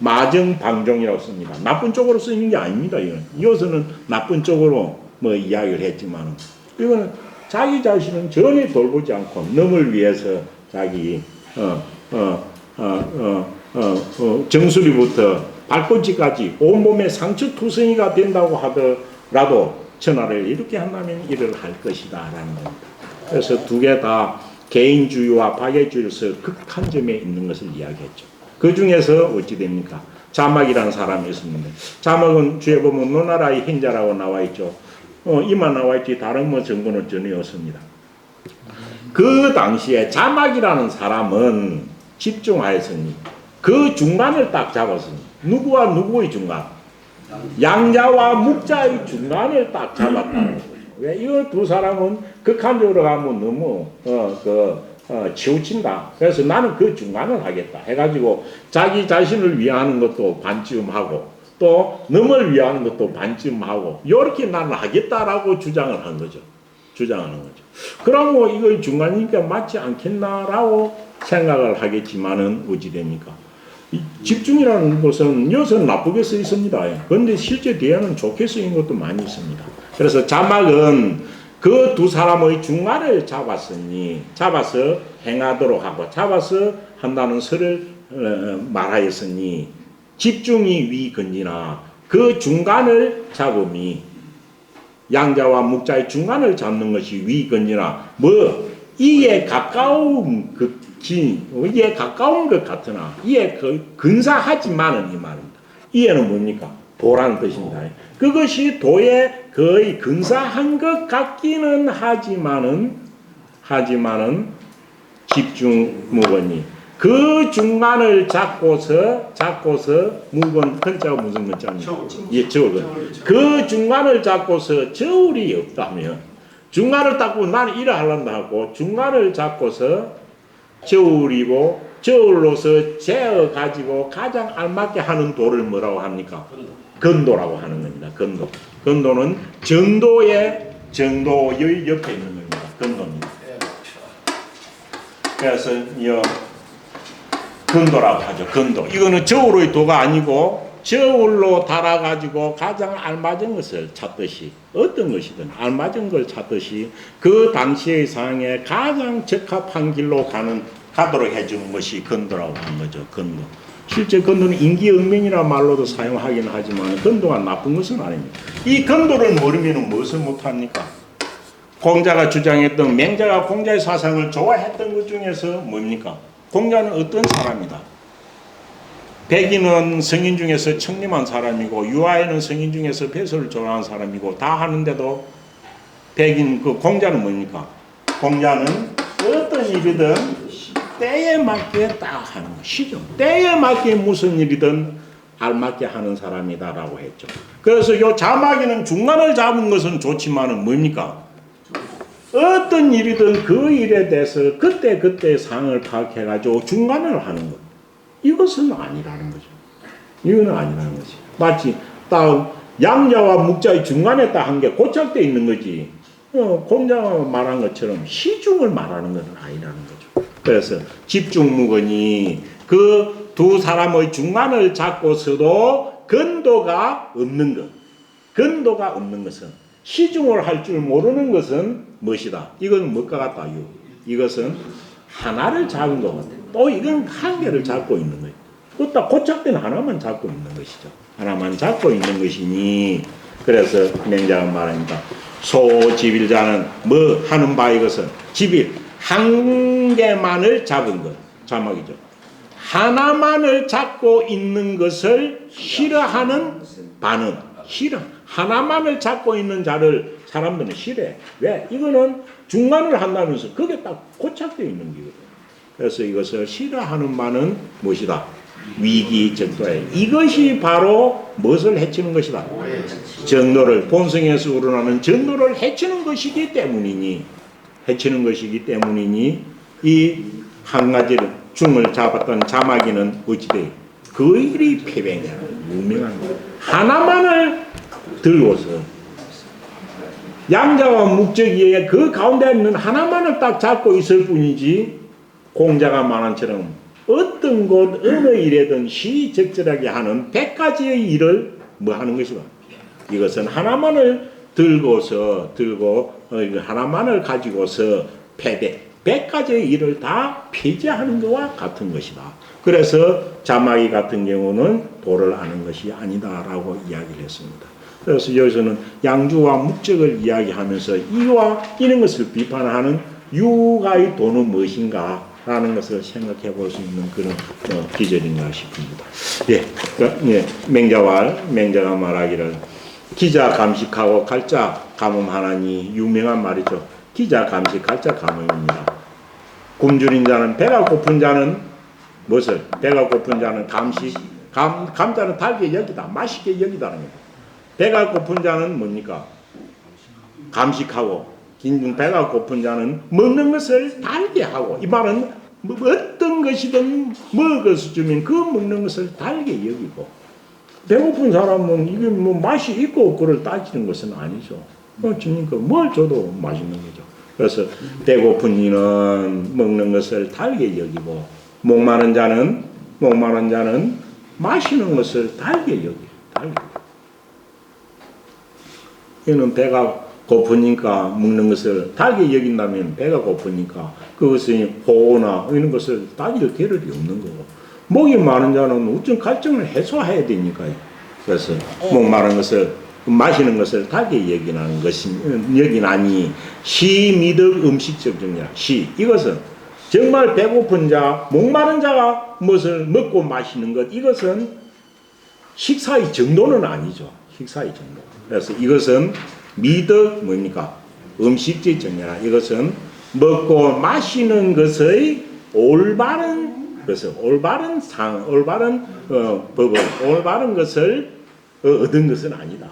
마정방정이라고 씁니다. 나쁜 쪽으로 쓰는 게 아닙니다. 이것은 나쁜 쪽으로 이야기를 했지만 이거는 자기 자신은 전혀 돌보지 않고 남을 위해서 자기 정수리부터 발꿈치까지 온몸에 상처투성이가 된다고 하더라도 천하를 이렇게 한다면 일을 할 것이다 라는 겁니다. 그래서 두 개 다 개인주의와 박애주의로서 극한 점에 있는 것을 이야기했죠. 그 중에서 어찌 됩니까? 자막이라는 사람이 있었는데 자막은 뒤에 보면 노나라의 행자라고 나와 있죠. 이만 나와 있지 다른 정보는 전혀 없습니다. 그 당시에 자막이라는 사람은 집중하였으니 그 중간을 딱 잡았으니 누구와 누구의 중간? 양자와 묵자의 중간을 딱 잡았다는 거죠. 왜? 이 두 사람은 극한적으로 가면 너무 치우친다. 그래서 나는 그 중간을 하겠다 해가지고 자기 자신을 위하는 것도 반쯤 하고 또 남을 위하는 것도 반쯤 하고 이렇게 나는 하겠다라고 주장을 한 거죠. 주장하는 거죠. 그럼 이거 중간이니까 맞지 않겠나라고 생각을 하겠지만은 어찌 됩니까? 이 집중이라는 것은 여기서는 나쁘게 쓰여 있습니다. 그런데 실제 뒤에는 좋게 쓰인 것도 많이 있습니다. 그래서 자막은 그 두 사람의 중간을 잡아서 행하도록 하고 잡아서 한다는 설을 말하였으니 집중이 위건지나 그 중간을 잡음이 양자와 묵자의 중간을 잡는 것이 위건지나 이에 가까운 이에 가까운 것 같으나 이에 근사하지만은 이 말입니다. 이에는 뭡니까? 도라는 뜻입니다. 그것이 도에 거의 근사한 것 같기는 하지만은 집중무건이 그 중간을 잡고서 무건 글자가 무슨 글자입니까? 예, 저울. 그 중간을 잡고서 저울이 없다면 중간을 잡고 나는 일을 하려고 하고 중간을 잡고서 저울이고 저울로서 재어 가지고 가장 알맞게 하는 도를 뭐라고 합니까? 건도라고 하는 겁니다. 건도는 정도의 옆에 있는 겁니다. 건도입니다. 그래서 건도라고 하죠. 건도. 이거는 저울의 도가 아니고 저울로 달아가지고 가장 알맞은 것을 찾듯이 어떤 것이든 알맞은 걸 찾듯이 그 당시의 상황에 가장 적합한 길로 가도록 해주는 것이 건도라고 하는 거죠. 건도. 실제 건도는 인기응명이라는 말로도 사용하긴 하지만 건도가 나쁜 것은 아닙니다. 이 건도를 모르면 무엇을 못합니까? 공자가 주장했던 맹자가 공자의 사상을 좋아했던 것 중에서 뭡니까? 공자는 어떤 사람이다? 백인은 성인 중에서 청렴한 사람이고 유아인은 성인 중에서 배설을 좋아하는 사람이고 다 하는데도 공자는 뭡니까? 공자는 어떤 일이든 때에 맞게 딱 하는 것이죠. 때에 맞게 무슨 일이든 알맞게 하는 사람이다라고 했죠. 그래서 요 자막이는 중간을 잡은 것은 좋지만은 뭡니까? 어떤 일이든 그 일에 대해서 그때 상황을 파악해가지고 중간을 하는 것. 이것은 아니라는 거죠. 이거는 아니라는 거지. 마치 딱 양자와 묵자의 중간에 딱 한 게 고착되어 있는 거지. 공자가 말한 것처럼 시중을 말하는 것은 아니라는 거죠. 그래서 집중무건이 그 두 사람의 중간을 잡고서도 근도가 없는 것. 근도가 없는 것은 시중을 할 줄 모르는 것은 무엇이다? 이건 무엇과 같다요? 이것은 하나를 잡은 것 같아. 또 이건 한 개를 잡고 있는 거예요. 그것도 고착된 하나만 잡고 있는 것이죠. 하나만 잡고 있는 것이니 그래서 맹자가 말합니다. 소지빌자는 뭐 하는 바의 것은 지빌 한 개만을 잡은 것. 자막이죠. 하나만을 잡고 있는 것을 싫어하는 바는 싫어. 하나만을 잡고 있는 자를 사람들은 싫어해. 왜? 이거는 중간을 한다면서 그게 딱 고착되어 있는 거거든. 그래서 이것을 싫어하는 바는 무엇이다? 위기정도에 이것이 바로 무엇을 해치는 것이다? 정도를 본성에서 우러나는 정도를 해치는 것이기 때문이니 이 한 가지를 중을 잡았던 자마귀는 어찌돼? 그 일이 패배냐 유명한 거예요. 하나만을 들고서 양자와 묵적이에 그 가운데 있는 하나만을 딱 잡고 있을 뿐이지 공자가 말한처럼 어떤 곳 어느 일에든 시적절하게 하는 100가지의 일을 뭐 하는 것이다. 이것은 하나만을 들고 하나만을 가지고서 패배 100가지의 일을 다 폐지하는 것과 같은 것이다. 그래서 자마귀 같은 경우는 도를 아는 것이 아니다라고 이야기를 했습니다. 그래서 여기서는 양주와 묵적을 이야기하면서 이와 이런 것을 비판하는 유가의 도는 무엇인가 라는 것을 생각해 볼 수 있는 그런 기절인가 싶습니다. 맹자가 말하기를 기자 감식하고 갈자 가뭄하나니 유명한 말이죠. 기자 감식 갈자 가뭄입니다. 굶주린 자는 배가 고픈 자는 무엇을? 배가 고픈 자는 감식 감자는 달게 여기다 맛있게 여기다는 겁니다. 배가 고픈 자는 뭡니까? 감식하고 배가 고픈 자는 먹는 것을 달게 하고 이 말은 어떤 것이든 먹을 수 주면 그 먹는 것을 달게 여기고 배고픈 사람은 이게 뭐 맛이 있고 없고를 따지는 것은 아니죠. 주니까 뭘 줘도 맛있는 거죠. 그래서 배고픈 이는 먹는 것을 달게 여기고 목마른 자는 마시는 것을 달게 여기고 이는 배가 고프니까 먹는 것을 달게 여긴다면 배가 고프니까 그것이 호나 이런 것을 따질 겨를이 없는 거고 목이 마른 자는 어떤 갈증을 해소해야 되니까요. 그래서 목마른 것을 마시는 것을 달게 여기나니 시미덕 음식적 정리라 이것은 정말 배고픈 자 목마른 자가 무엇을 먹고 마시는 것 이것은 식사의 정도는 아니죠. 식사의 정도. 그래서 이것은 미덕 뭡니까? 음식적 정리라 이것은 먹고 마시는 것의 올바른 법을 올바른 것을 얻은 것은 아니다.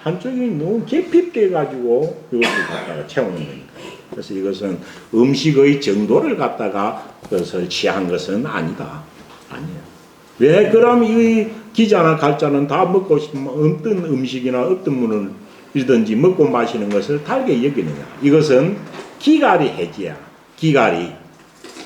한쪽이 너무 개핍돼 가지고 이것을 갖다가 채우는 거니까. 그래서 이것은 음식의 정도를 갖다가 그것을 취한 것은 아니다. 아니에요. 왜 그럼 이 기자나 갈자는 다 먹고 싶으면 어떤 음식이나 어떤 물이든지 먹고 마시는 것을 달게 여기느냐? 이것은 기갈이 해지야. 기갈이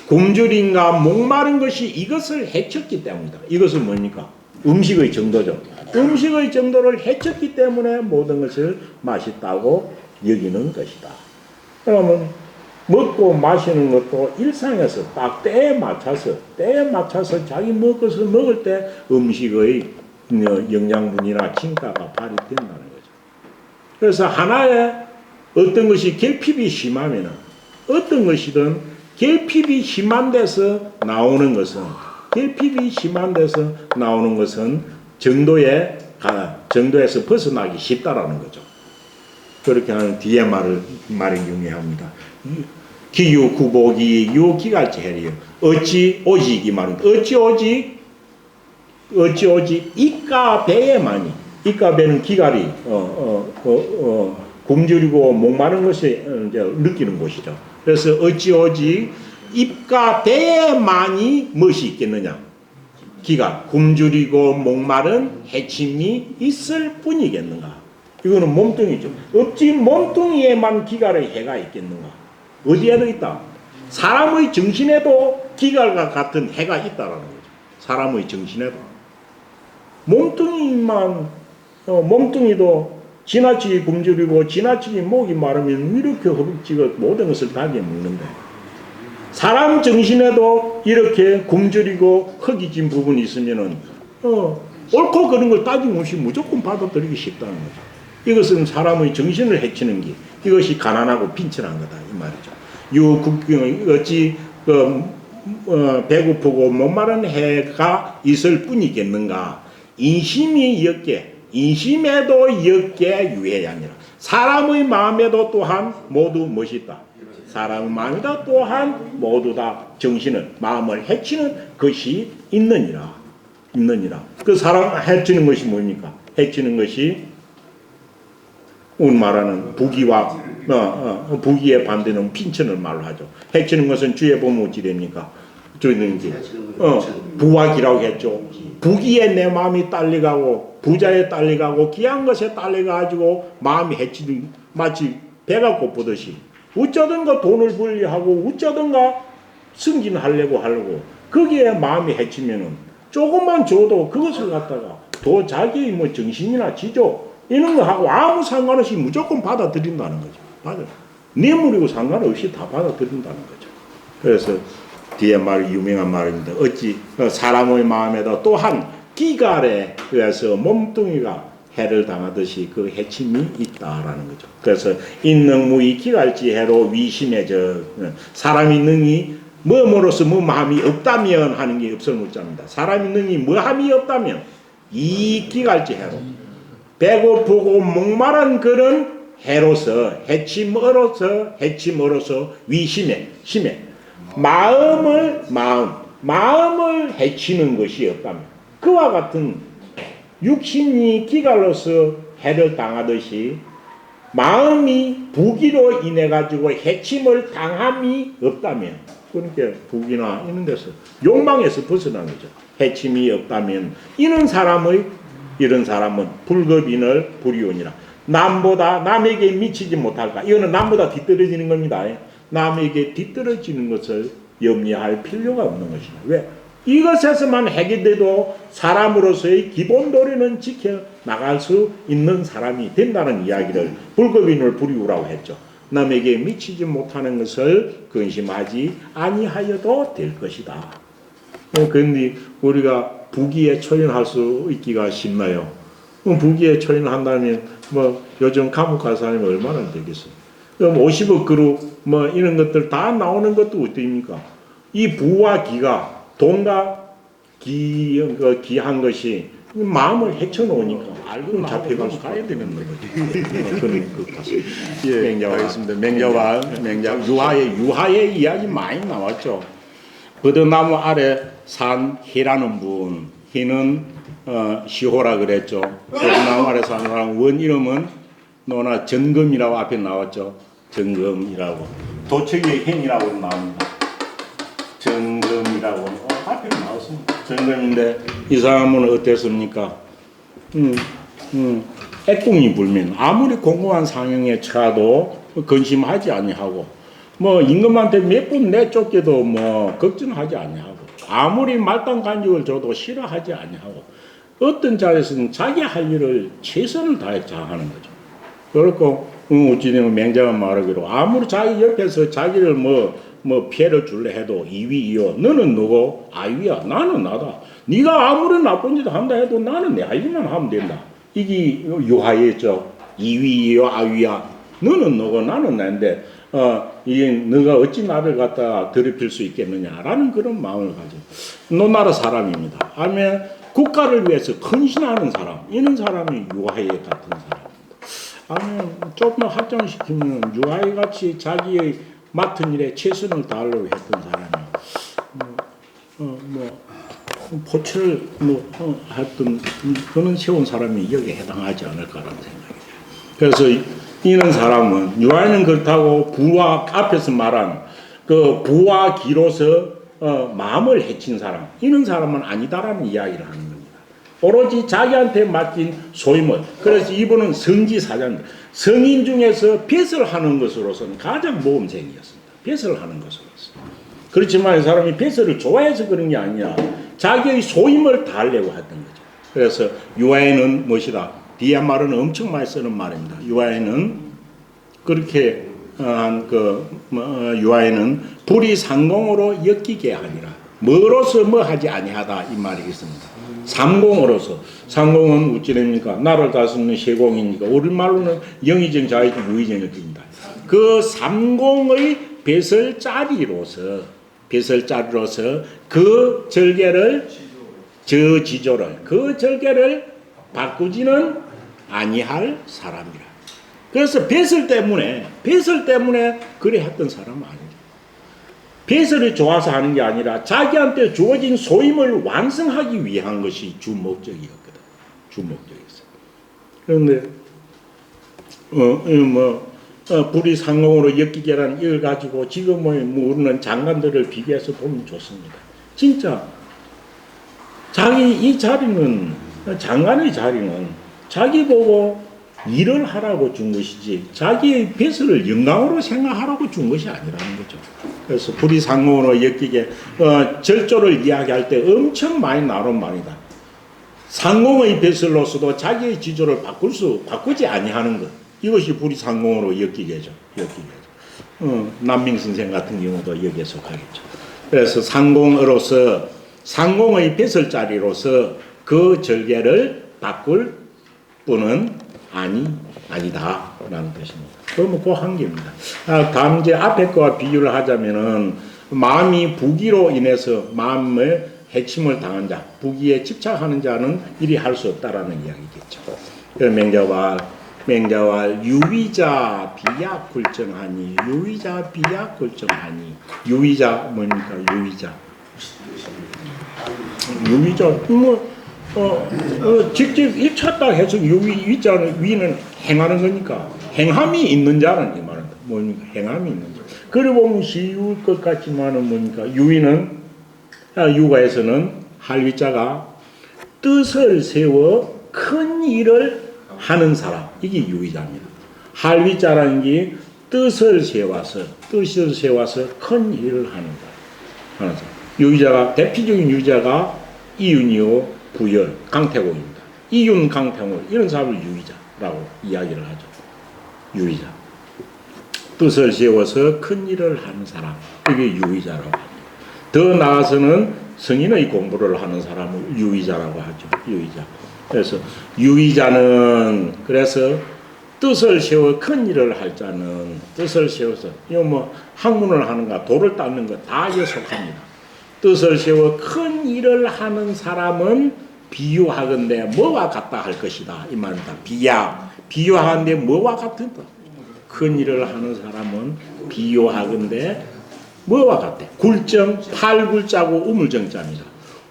굶주림과 목마른 것이 이것을 해쳤기 때문이다. 이것은 뭡니까? 음식의 정도죠. 음식의 정도를 해쳤기 때문에 모든 것을 맛있다고 여기는 것이다. 그러면 먹고 마시는 것도 일상에서 딱 때에 맞춰서 자기 먹을 먹을 때 음식의 영양분이나 진가가 발휘된다는 거죠. 그래서 하나의 어떤 것이 결핍이 심하면 어떤 것이든 결핍이 심한 데서 나오는 것은 정도에서 벗어나기 쉽다라는 거죠. 그렇게 하는 뒤에 말을 용해합니다. 기유 구복이 유기갈지 해리요. 어찌 오직 이 말입니다. 어찌 오직 이까 배에만이 이까 배는 기갈이 굶주리고 목마른 것을 이제 느끼는 곳이죠. 그래서 어찌 오직 입과 배에만이 무엇이 있겠느냐? 기갈, 굶주리고 목마른 해침이 있을 뿐이겠는가? 이거는 몸뚱이죠. 어찌 몸뚱이에만 기갈의 해가 있겠는가? 어디에도 있다. 사람의 정신에도 기갈과 같은 해가 있다라는 거죠. 사람의 정신에도. 몸뚱이도 지나치게 굶주리고 지나치게 목이 마르면 이렇게 허벅지가 모든 것을 닭에 먹는데, 사람 정신에도 이렇게 굶주리고 허기진 부분이 있으면은 옳고 그른 걸 따짐없이 무조건 받아들이기 쉽다는 거죠. 이것은 사람의 정신을 해치는 게, 이것이 가난하고 빈천한 거다 이 말이죠. 유국경이 어찌 배고프고 목마른 해가 있을 뿐이겠는가. 인심이 였게, 인심에도 였게 유해야 아니라 사람의 마음에도 또한 모두 멋있다. 사람의 마음에도 또한 모두 다 정신을, 마음을 해치는 것이 있느니라. 그 사람 해치는 것이 뭡니까? 해치는 것이 오늘 말하는 부귀와 부귀의 반대는 빈천을 말로 하죠. 해치는 것은 주에 보면 어찌 됩니까? 저희는 이제 부와 기라고 했죠. 부귀에 내 마음이 딸려가고 부자에 딸려가고 귀한 것에 딸려가지고 마음이 해치는, 마치 배가 고프듯이 어쩌든가 돈을 벌려하고 어쩌든가 승진하려고 하려고 거기에 마음이 해치면은 조금만 줘도 그것을 갖다가 더 자기의 뭐 정신이나 지조 이런 거 하고 아무 상관없이 무조건 받아들인다는 거죠. 맞아. 뇌물이고 상관없이 다 받아들인다는 거죠. 그래서 뒤에 말 유명한 말입니다. 어찌 사람의 마음에도 또한 기갈에 의해서 몸뚱이가 해를 당하듯이 그 해침이 있다라는 거죠. 그래서 인능무이 기갈지 해로 위심해져. 사람이 능히 뭐뭐로서 뭐 마음이 없다면 하는 게 없설물자입니다. 사람이 능히 뭐함이 없다면 이 기갈지 해로 배고프고 목마른 그런 해로서 해침으로서 위심해 심해 마음을 해치는 것이 없다면 그와 같은 육신이 기갈로서 해를 당하듯이 마음이 부기로 인해 가지고 해침을 당함이 없다면, 그러니까 부기나 이런 데서 욕망에서 벗어난 거죠. 해침이 없다면 이런 사람은 불급인을 불이오니라. 남에게 미치지 못할까? 이거는 남보다 뒤떨어지는 겁니다. 남에게 뒤떨어지는 것을 염려할 필요가 없는 것이다. 왜? 이것에서만 해결돼도 사람으로서의 기본 도리는 지켜 나갈 수 있는 사람이 된다는 이야기를 불급인을 불이우라고 했죠. 남에게 미치지 못하는 것을 근심하지 아니하여도 될 것이다. 그런데 우리가 부귀에 초인할 수 있기가 쉽나요? 부귀에 초인한다면 뭐 요즘 감옥 갈 사람이 얼마나 되겠어요? 50억 그룹 뭐 이런 것들 다 나오는 것도 어떻습니까? 이 부와 기가 돈과 기한 것이 마음을 해쳐놓으니까 알고는 잡혀갈 수 가야 되는 거죠. 그런 것 같습니다. 예, 알겠습니다. 맹자와 유하의 이야기 많이 나왔죠. 버드나무 아래 산 희라는 분, 희는 시호라 그랬죠. 버드나무 아래 산 사람 원 이름은 너나 정금이라고 앞에 나왔죠. 정금이라고. 도척의 행이라고 나옵니다. 정금이라고 앞에 나왔습니다. 정금인데 이 사람은 어땠습니까? 애꿍이 불면 아무리 공고한 상황에 처해도 근심하지 아니하고 뭐 임금한테 몇 번 내쫓겨도 뭐 걱정하지 아니하고 아무리 말단 간직을 줘도 싫어하지 아니하고 어떤 자리에서는 자기 할 일을 최선을 다해 하는 거죠. 그렇고 어찌되면 맹자가 말하기로 아무리 자기 옆에서 자기를 뭐 피해를 줄래 해도 이위이요 너는 누구? 아위야 나는 나다. 네가 아무리 나쁜 짓 한다 해도 나는 내 할 일만 하면 된다. 이게 유하였죠. 이위이요 아위야 너는 누구? 나는 나인데 이게 너가 어찌 나를 갖다 더럽힐 수 있겠느냐라는 그런 마음을 가진 노나라 사람입니다. 아니면 국가를 위해서 헌신하는 사람, 이런 사람이 유하에 같은 사람입니다. 아니면 조금 확장시키면 유하에 같이 자기의 맡은 일에 최선을 다하려고 했던 사람이 포철을 했던 그런 세운 사람이 여기에 해당하지 않을까라는 생각이에요. 그래서 이런 사람은 유아는 그렇다고 부와 앞에서 말한 그 부와 기로서 마음을 해친 사람, 이런 사람은 아니다라는 이야기를 하는 겁니다. 오로지 자기한테 맡긴 소임을. 그래서 이분은 성지사자입니다. 성인 중에서 뱃을 하는 것으로서는 가장 모범생이었습니다. 뱃을 하는 것으로서. 그렇지만 이 사람이 벼슬을 좋아해서 그런 게 아니야. 자기의 소임을 다하려고 했던 거죠. 그래서 유아에는 무엇이다? 뒤에 말은 엄청 많이 쓰는 말입니다. 유아에는 그렇게 유아에는 불이 상공으로 엮이게 하니라. 뭐로서 뭐 하지 아니하다 이 말이 있습니다. 상공으로서. 상공은 어찌 됩니까? 나를 다스리는 세공이니까 우리말로는 영의정 자의정 무의정을 띈다. 그 상공의 배설자리로서 그 절개를 그 절개를 바꾸지는 아니할 사람이라. 그래서 배설 때문에 그래 했던 사람은 아니죠. 배설이 좋아서 하는 게 아니라 자기한테 주어진 소임을 완성하기 위한 것이 주 목적이었거든. 주 목적이었어. 그런데 불이 상공으로 엮이게라는 이걸 가지고 지금 우리는 장관들을 비교해서 보면 좋습니다. 진짜 이 자리는 장관의 자리는 자기 보고 일을 하라고 준 것이지 자기의 배설을 영광으로 생각하라고 준 것이 아니라는 거죠. 그래서 불이 상공으로 엮이게 절조를 이야기할 때 엄청 많이 나온 말이다. 상공의 배설로서도 자기의 지조를 바꾸지 아니하는 것. 이것이 불이 상공으로 엮이게죠. 남명 선생 같은 경우도 여기에 속하겠죠. 그래서 상공의 배설자리로서 그 절개를 바꿀 뿐은 아니다라는 뜻입니다. 그러면 그 한계입니다. 다음 이제 앞에 거와 비교를 하자면은 마음이 부기로 인해서 마음의 해침을 당한 자, 부기에 집착하는 자는 이리 할 수 없다라는 이야기겠죠. 맹자와 유의자 비약 굴정하니 유의자 뭡니까? 유의자 직접 1차 딱 해서 위자는 위는 행하는 거니까 행함이 있는 자는 이 말은 뭡니까? 행함이 있는 자. 그래 보면 쉬울 것 같지만은 뭡니까? 유가에서는 할위자가 뜻을 세워 큰 일을 하는 사람, 이게 유의자입니다. 할위자라는 게 뜻을 세워서 큰 일을 하는 사람. 유의자가 대표적인 유의자가 이윤이요, 부열, 강태공입니다. 이윤, 강태공 이런 사람을 유의자라고 이야기를 하죠. 유의자. 뜻을 세워서 큰 일을 하는 사람, 이게 유의자라고 합니다. 더 나아가서는 성인의 공부를 하는 사람을 유의자라고 하죠. 유의자. 그래서 유의자는 그래서 뜻을 세워 큰 일을 할 자는 뜻을 세워서 이거 학문을 하는가 도를 닦는 거 다 이에 속합니다. 뜻을 세워 큰 일을 하는 사람은 비유하건대 뭐와 같다 할 것이다 이 말입니다. 비유하건대 뭐와 같은다. 큰 일을 하는 사람은 비유하건대 뭐와 같대? 굴정 팔굴자고 우물정자입니다.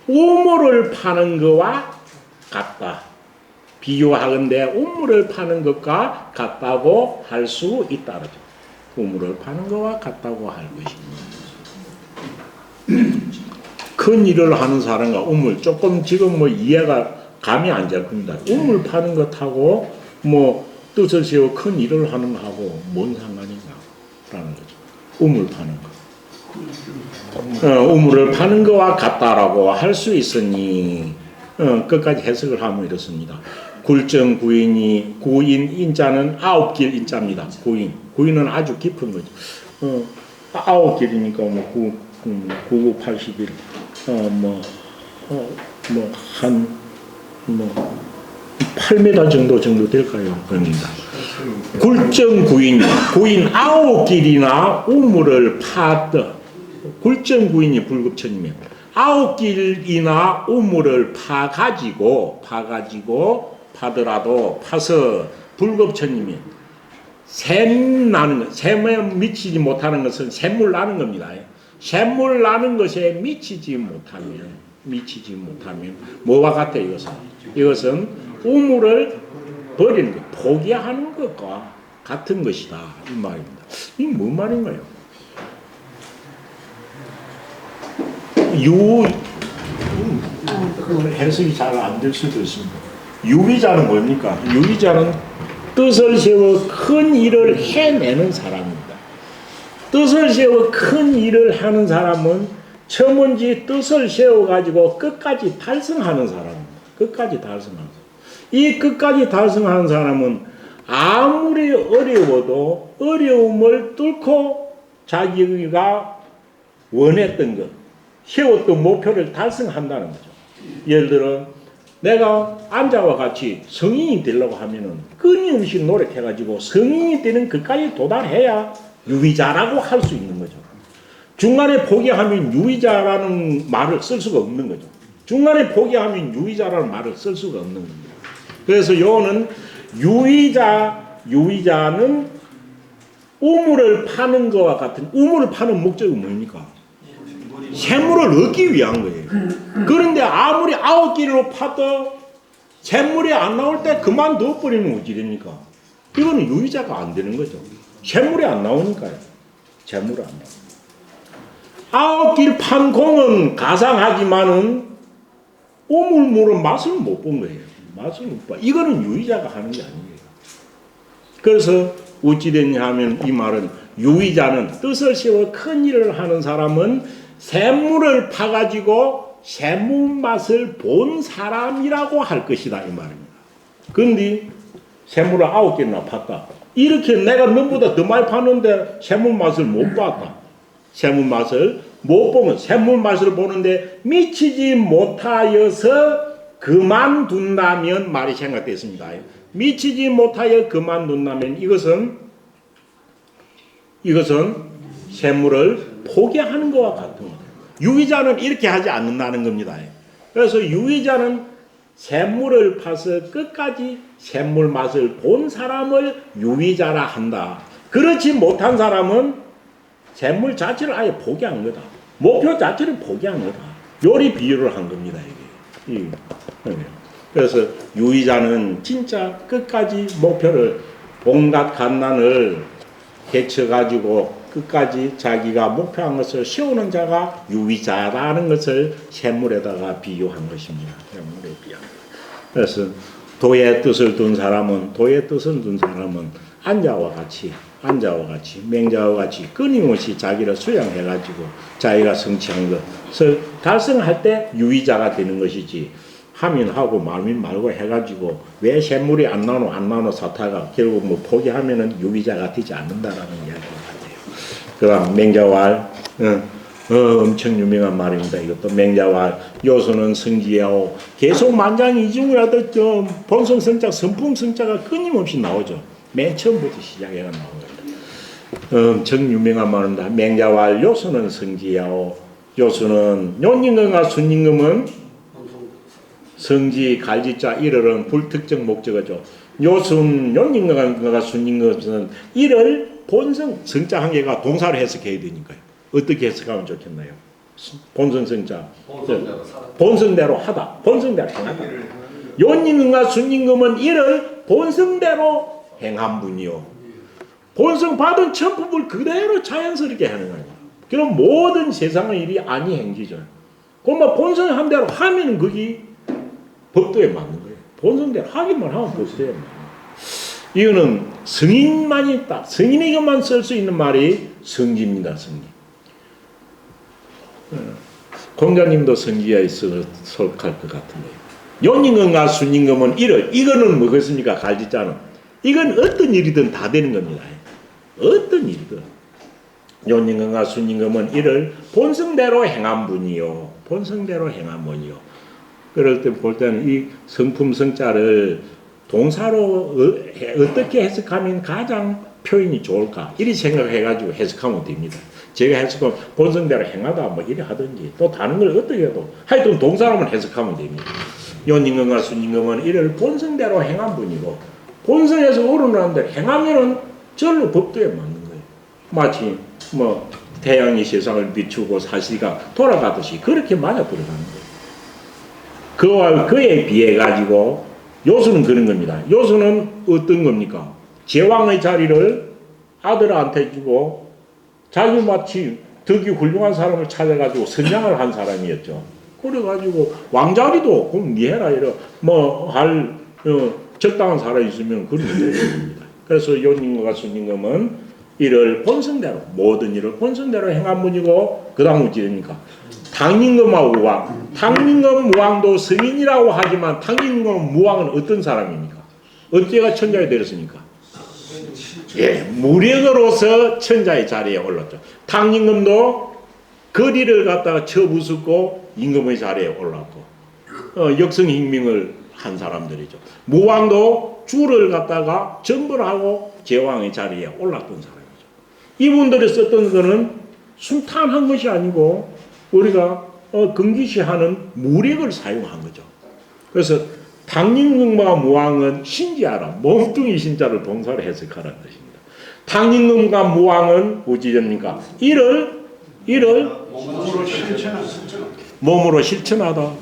우물을 파는 것과 같다. 비유하건대 우물을 파는 것과 같다고 할 수 있다. 우물을 파는 것과 같다고 할 것입니다. 큰 일을 하는 사람과 우물 조금 지금 이해가 감이 안 잡힙니다. 우물 파는 것하고 뜻을 세워 큰 일을 하는 것하고 뭔 상관이냐라는 거죠. 우물 파는 거. 우물을 파는 것과 같다라고 할 수 있으니 끝까지 해석을 하면 이렇습니다. 굴정 구인 인자는 9길 인자입니다. 구인은 아주 깊은 거죠. 9길이니까 9, 81 8m 정도 될까요? 그럽니다. 굴정 구인 9길이나 우물을 파더 굴정 구인이 불급천이면 9길이나 우물을 파서 불급천이면 샘에 미치지 못하는 것은 샘물 나는 겁니다. 샘물 나는 것에 미치지 못하면 뭐와 같아 이것은 우물을 버리는 것, 포기하는 것과 같은 것이다 이 말입니다. 이게 뭔 말인가요? 해석이 잘 안 될 수도 있습니다. 유의자는 뭡니까? 유의자는 뜻을 세워 큰 일을 해내는 사람입니다. 뜻을 세워 큰 일을 하는 사람은 처음인지 뜻을 세워가지고 끝까지 달성하는 사람입니다. 끝까지 달성하는 사람. 이 끝까지 달성하는 사람은 아무리 어려워도 어려움을 뚫고 자기가 원했던 것, 세웠던 목표를 달성한다는 거죠. 예를 들어 내가 안자와 같이 성인이 되려고 하면은 끊임없이 노력해가지고 성인이 되는 것까지 도달해야 유의자라고 할 수 있는 거죠. 중간에 포기하면 유의자라는 말을 쓸 수가 없는 거죠. 중간에 포기하면 유의자라는 말을 쓸 수가 없는 겁니다. 그래서 요는 유의자는 우물을 파는 것과 같은, 우물을 파는 목적이 뭡니까? 샘물을 얻기 위한 거예요. 그런데 아무리 9개로 파도 샘물이 안 나올 때 그만둬 버리면 어찌 됩니까? 이거는 유의자가 안 되는 거죠. 샘물이 안 나오니까요. 샘물이 안 나와요. 9길 판 공은 가상하지만은 우물물은 맛을 못 본 거예요. 맛을 못 봐. 이거는 유의자가 하는 게 아니에요. 그래서 어찌 됐냐 하면 이 말은 유의자는 뜻을 세워 큰 일을 하는 사람은 샘물을 파가지고 샘물 맛을 본 사람이라고 할 것이다 이 말입니다. 그런데 샘물을 9개나 팠다. 이렇게 내가 너보다 더 많이 팠는데 샘물 맛을 못 봤다. 샘물 맛을 못 보면 샘물 맛을 보는데 미치지 못하여서 그만둔다면 말이 생각됐습니다. 미치지 못하여 그만둔다면 이것은 샘물을 포기하는 것과 같은 거예요. 유의자는 이렇게 하지 않는다는 겁니다. 그래서 유의자는 샘물을 파서 끝까지 샘물 맛을 본 사람을 유의자라 한다. 그렇지 못한 사람은 샘물 자체를 아예 포기한 거다. 목표 자체를 포기한 거다. 요리 비유를 한 겁니다. 이게. 그래서 유의자는 진짜 끝까지 목표를 온갖 갓난을 개쳐가지고 끝까지 자기가 목표한 것을 세우는 자가 유의자라는 것을 샘물에다가 비유한 것입니다. 샘물에 비유한 것. 그래서 도의 뜻을 둔 사람은 안자와 같이 맹자와 같이 끊임없이 자기를 수양해가지고 자기가 성취한 것을 달성할 때 유의자가 되는 것이지, 하면 하고 말면 말고 해가지고 왜 샘물이 안 나오노 사타가 결국 뭐 포기하면은 유의자가 되지 않는다라는 이야기 같아요. 그다음 맹자왈 엄청 유명한 말입니다. 이것도 맹자왈 요소는 성지하오. 계속 만장이중이라도 좀 본성성자 선풍성자가 끊임없이 나오죠. 맨 처음부터 시작해가 나온 겁니다. 엄청 유명한 말입니다. 맹자왈 요소는 성지하오. 요소는 용인금과 순임금은 성지, 갈지자, 일을은 불특정 목적어죠. 요순, 용인금과 순임금은 일을 본성, 성자 한 개가 동사로 해석해야 되니까요. 어떻게 해석하면 좋겠나요? 본성 성자. 본성대로 하다. 본성대로 행하다. 용인금과 순임금은 일을 본성대로 행한 분이요. 본성 받은 천품을 그대로 자연스럽게 하는 거예요. 그럼 모든 세상의 일이 아니 행지죠. 그럼 본성 한 대로 하면 그게 법도에 맞는 거예요. 본성대로 하기만 하면 법도에 맞는 거예요. 이거는 성인만이 딱 성인에게만 쓸 수 있는 말이 성지입니다. 성지. 공자님도 성지에 속할 것 같은데, 용인금과 순임금은 이거는 뭐겠습니까? 갈지자는 이건 어떤 일이든 다 되는 겁니다. 어떤 일이든 용인금과 순임금은 이를 본성대로 행한 분이요. 본성대로 행한 분이요. 그럴 때 볼 때는 이 성품 성자를 동사로 어떻게 해석하면 가장 표현이 좋을까? 이리 생각해가지고 해석하면 됩니다. 제가 해석하면 본성대로 행하다 뭐 이리 하든지 또 다른 걸 어떻게 해도 하여튼 동사로만 해석하면 됩니다. 용인금과 순임금은 이를 본성대로 행한 분이고, 본성에서 우러나는데 행하면은 절로 법도에 맞는 거예요. 마치 뭐 태양이 세상을 비추고 사시가 돌아가듯이 그렇게 맞아 들어가는 거예요. 그와 그에 비해 가지고 요수는 그런 겁니다. 요수는 어떤 겁니까? 제왕의 자리를 아들한테 주고 자기 마치 덕이 훌륭한 사람을 찾아가지고 선양을 한 사람이었죠. 그래가지고 왕자리도 그럼 니 해라 이러 적당한 사람이 있으면 그런 게 됩니다. 그래서 용인금과 순임금은 이를 본성대로 모든 일을 본성대로 행한 분이고 그 다음 어찌 됩니까? 탕임금하고 무왕. 탕임금 무왕도 성인이라고 하지만 탕임금 무왕은 어떤 사람입니까? 어째가 천자에 내렸습니까? 예, 무력으로서 천자의 자리에 올랐죠. 탕임금도 거리를 갖다가 쳐부수고 임금의 자리에 올랐고 역성혁명을 한 사람들이죠. 무왕도 주를 갖다가 정벌하고 제왕의 자리에 올랐던 사람이죠. 이분들이 썼던 거는 순탄한 것이 아니고 우리가 금기시하는 무력을 사용한 거죠. 그래서 탕임금과 무왕은 신지하라, 몸뚱이 신자를 동사로 해석하라는 것입니다. 탕임금과 무왕은 어찌 됩니까? 이를 몸으로 실천하는 몸으로 실천하다.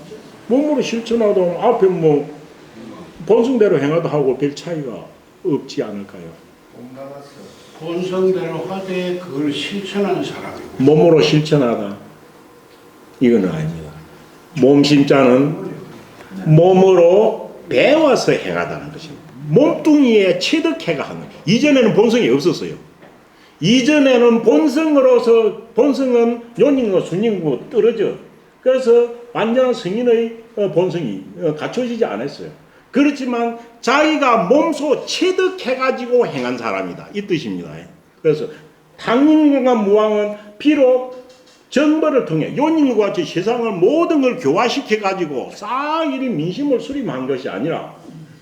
몸으로 실천하다 앞에 뭐 본성대로 행하다 하고 별 차이가 없지 않을까요? 본성대로 하되 그걸 실천하는 사람이고 몸으로 실천하다. 이거는 아닙니다. 몸신자는 몸으로 배워서 행하다는 것입니다. 몸뚱이에 체득해가 하는 거예요. 이전에는 본성이 없었어요. 이전에는 본성은 요닝과 순닝과 떨어져. 그래서 완전한 성인의 본성이 갖춰지지 않았어요. 그렇지만 자기가 몸소 체득해가지고 행한 사람이다. 이 뜻입니다. 그래서 탕임금과 무왕은 비록 정벌을 통해 요닝과 같이 세상을 모든 걸 교화시켜가지고 싹이리 민심을 수립한 것이 아니라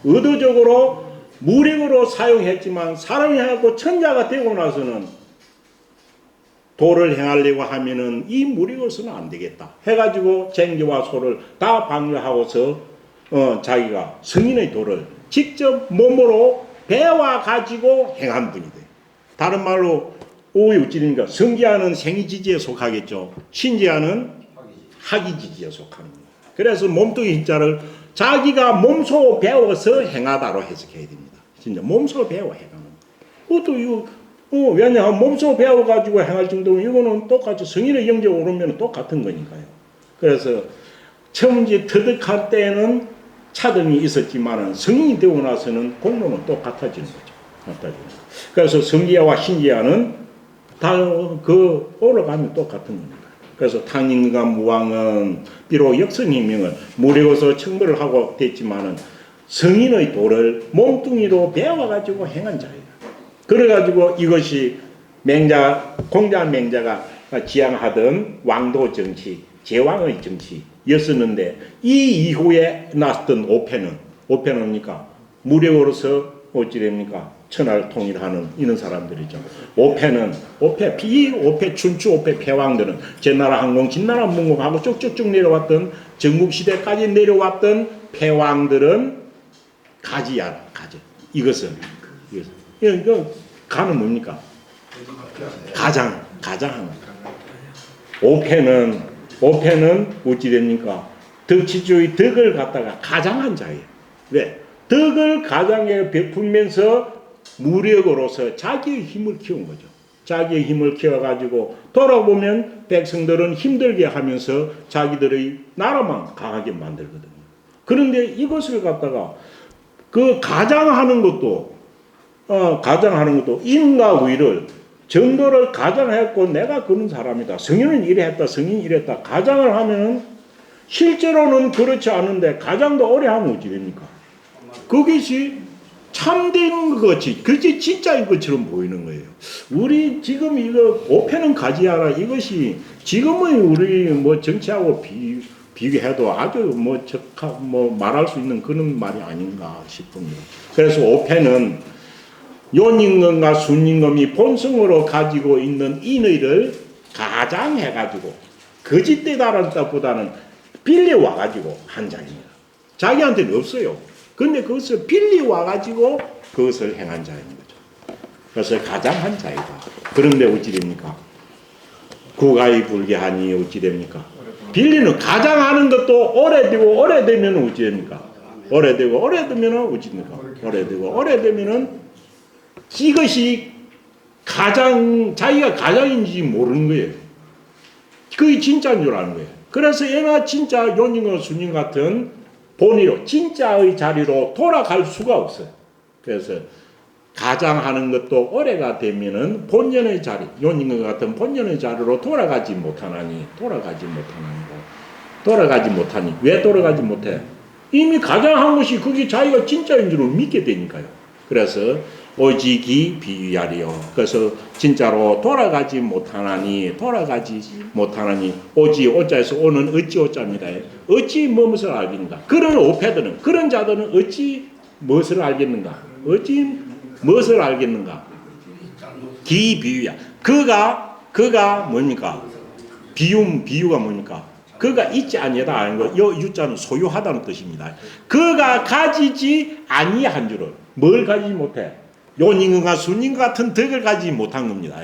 의도적으로 무력으로 사용했지만 사람이 해갖고 천자가 되고 나서는 도를 행하려고 하면은 이 무력으로서는 안 되겠다 해가지고 쟁기와 소를 다 방류하고서 자기가 성인의 도를 직접 몸으로 배워가지고 행한 분이 돼. 다른 말로 어찌되니까 성기하는 생이지지에 속하겠죠. 신지하는 학이지지에 속하는 거예요. 그래서 몸뚱이 hin자를 자기가 몸소 배워서 행하다로 해석해야 됩니다. 진짜 몸소 배워 행하는 거. 그것도 이거 왜냐하면 몸소 배워가지고 행할 정도면 이거는 똑같이 성인의 영재 오르면 똑같은 거니까요. 그래서 처음 이제 터득할 때는 차등이 있었지만은 성인이 되고 나서는 공로는 똑같아지는 거죠. 똑같아지는 거. 그래서 성기야와 신기야는 다 올라가면 똑같은 겁니다. 그래서 탕임금과 무왕은 비록 역성혁명을 무력으로서 청벌을 하고 됐지만은 성인의 도를 몸뚱이로 배워가지고 행한 자예요. 그래가지고 이것이 공자 맹자가 지향하던 왕도 정치, 제왕의 정치였었는데 이 이후에 났던 오패는 뭡니까? 무력으로서 어찌 됩니까? 천하를 통일하는 이런 사람들이죠. 오패 춘추 오패 패왕들은 제나라 항공, 진나라 문공하고 쭉쭉쭉 내려왔던 전국시대까지 내려왔던 패왕들은 가지야, 가지. 이것은 가는 뭡니까? 가장. 오패는 어찌 됩니까? 덕치주의 덕을 갖다가 가장한 자예요. 왜? 덕을 가장에 베풀면서 무력으로서 자기의 힘을 키운 거죠. 자기의 힘을 키워가지고 돌아보면 백성들은 힘들게 하면서 자기들의 나라만 강하게 만들거든요. 그런데 이것을 갖다가 가장하는 것도 인과 위를 정도를 가장했고 내가 그런 사람이다. 성인은 이랬다. 성인이 이랬다. 가장을 하면은 실제로는 그렇지 않은데 가장도 오래 하면 어찌 됩니까? 그것이 참된 것이 그게 진짜인 것처럼 보이는 거예요. 우리 지금 이거 오패는 가지하라 이것이 지금의 우리 정치하고 비교해도 아주 말할 수 있는 그런 말이 아닌가 싶습니다. 그래서 오패는 요닝금과 순닝금이 본성으로 가지고 있는 인의를 가장해가지고 거짓되다라는 뜻보다는 빌려와가지고 한 자입니다. 자기한테는 없어요. 근데 그것을 빌려와가지고 그것을 행한 자인 거죠. 그래서 가장한 자이다. 그런데 어찌 됩니까? 구가이 불개하니 어찌 됩니까? 빌리는 가장하는 것도 오래되면 어찌 됩니까? 오래되면 어찌 됩니까? 오래되면은 이것이 자기가 가장인지 모르는 거예요. 그게 진짜인 줄 아는 거예요. 그래서 얘가 진짜 요닝과 순닝 같은 본의로 진짜의 자리로 돌아갈 수가 없어요. 그래서 가장하는 것도 오래가 되면은 본연의 자리, 요님과 같은 본연의 자리로 돌아가지 못하니 왜 돌아가지 못해? 이미 가장한 것이 그게 자기가 진짜인 줄 믿게 되니까요. 그래서 오직이 비유하리요. 그래서 진짜로 돌아가지 못하나니 오지 오자에서 오는 어찌 오자입니다. 어찌 무엇을 알겠는가? 그런 오패들은 그런 자들은 어찌 무엇을 알겠는가? 기비유야. 그가 뭡니까? 비유가 뭡니까? 그가 있지 아니하다 하는 거. 요 유자는 소유하다는 뜻입니다. 그가 가지지 아니한 줄을 뭘 가지지 못해? 요님과 수님 같은 덕을 가지지 못한 겁니다.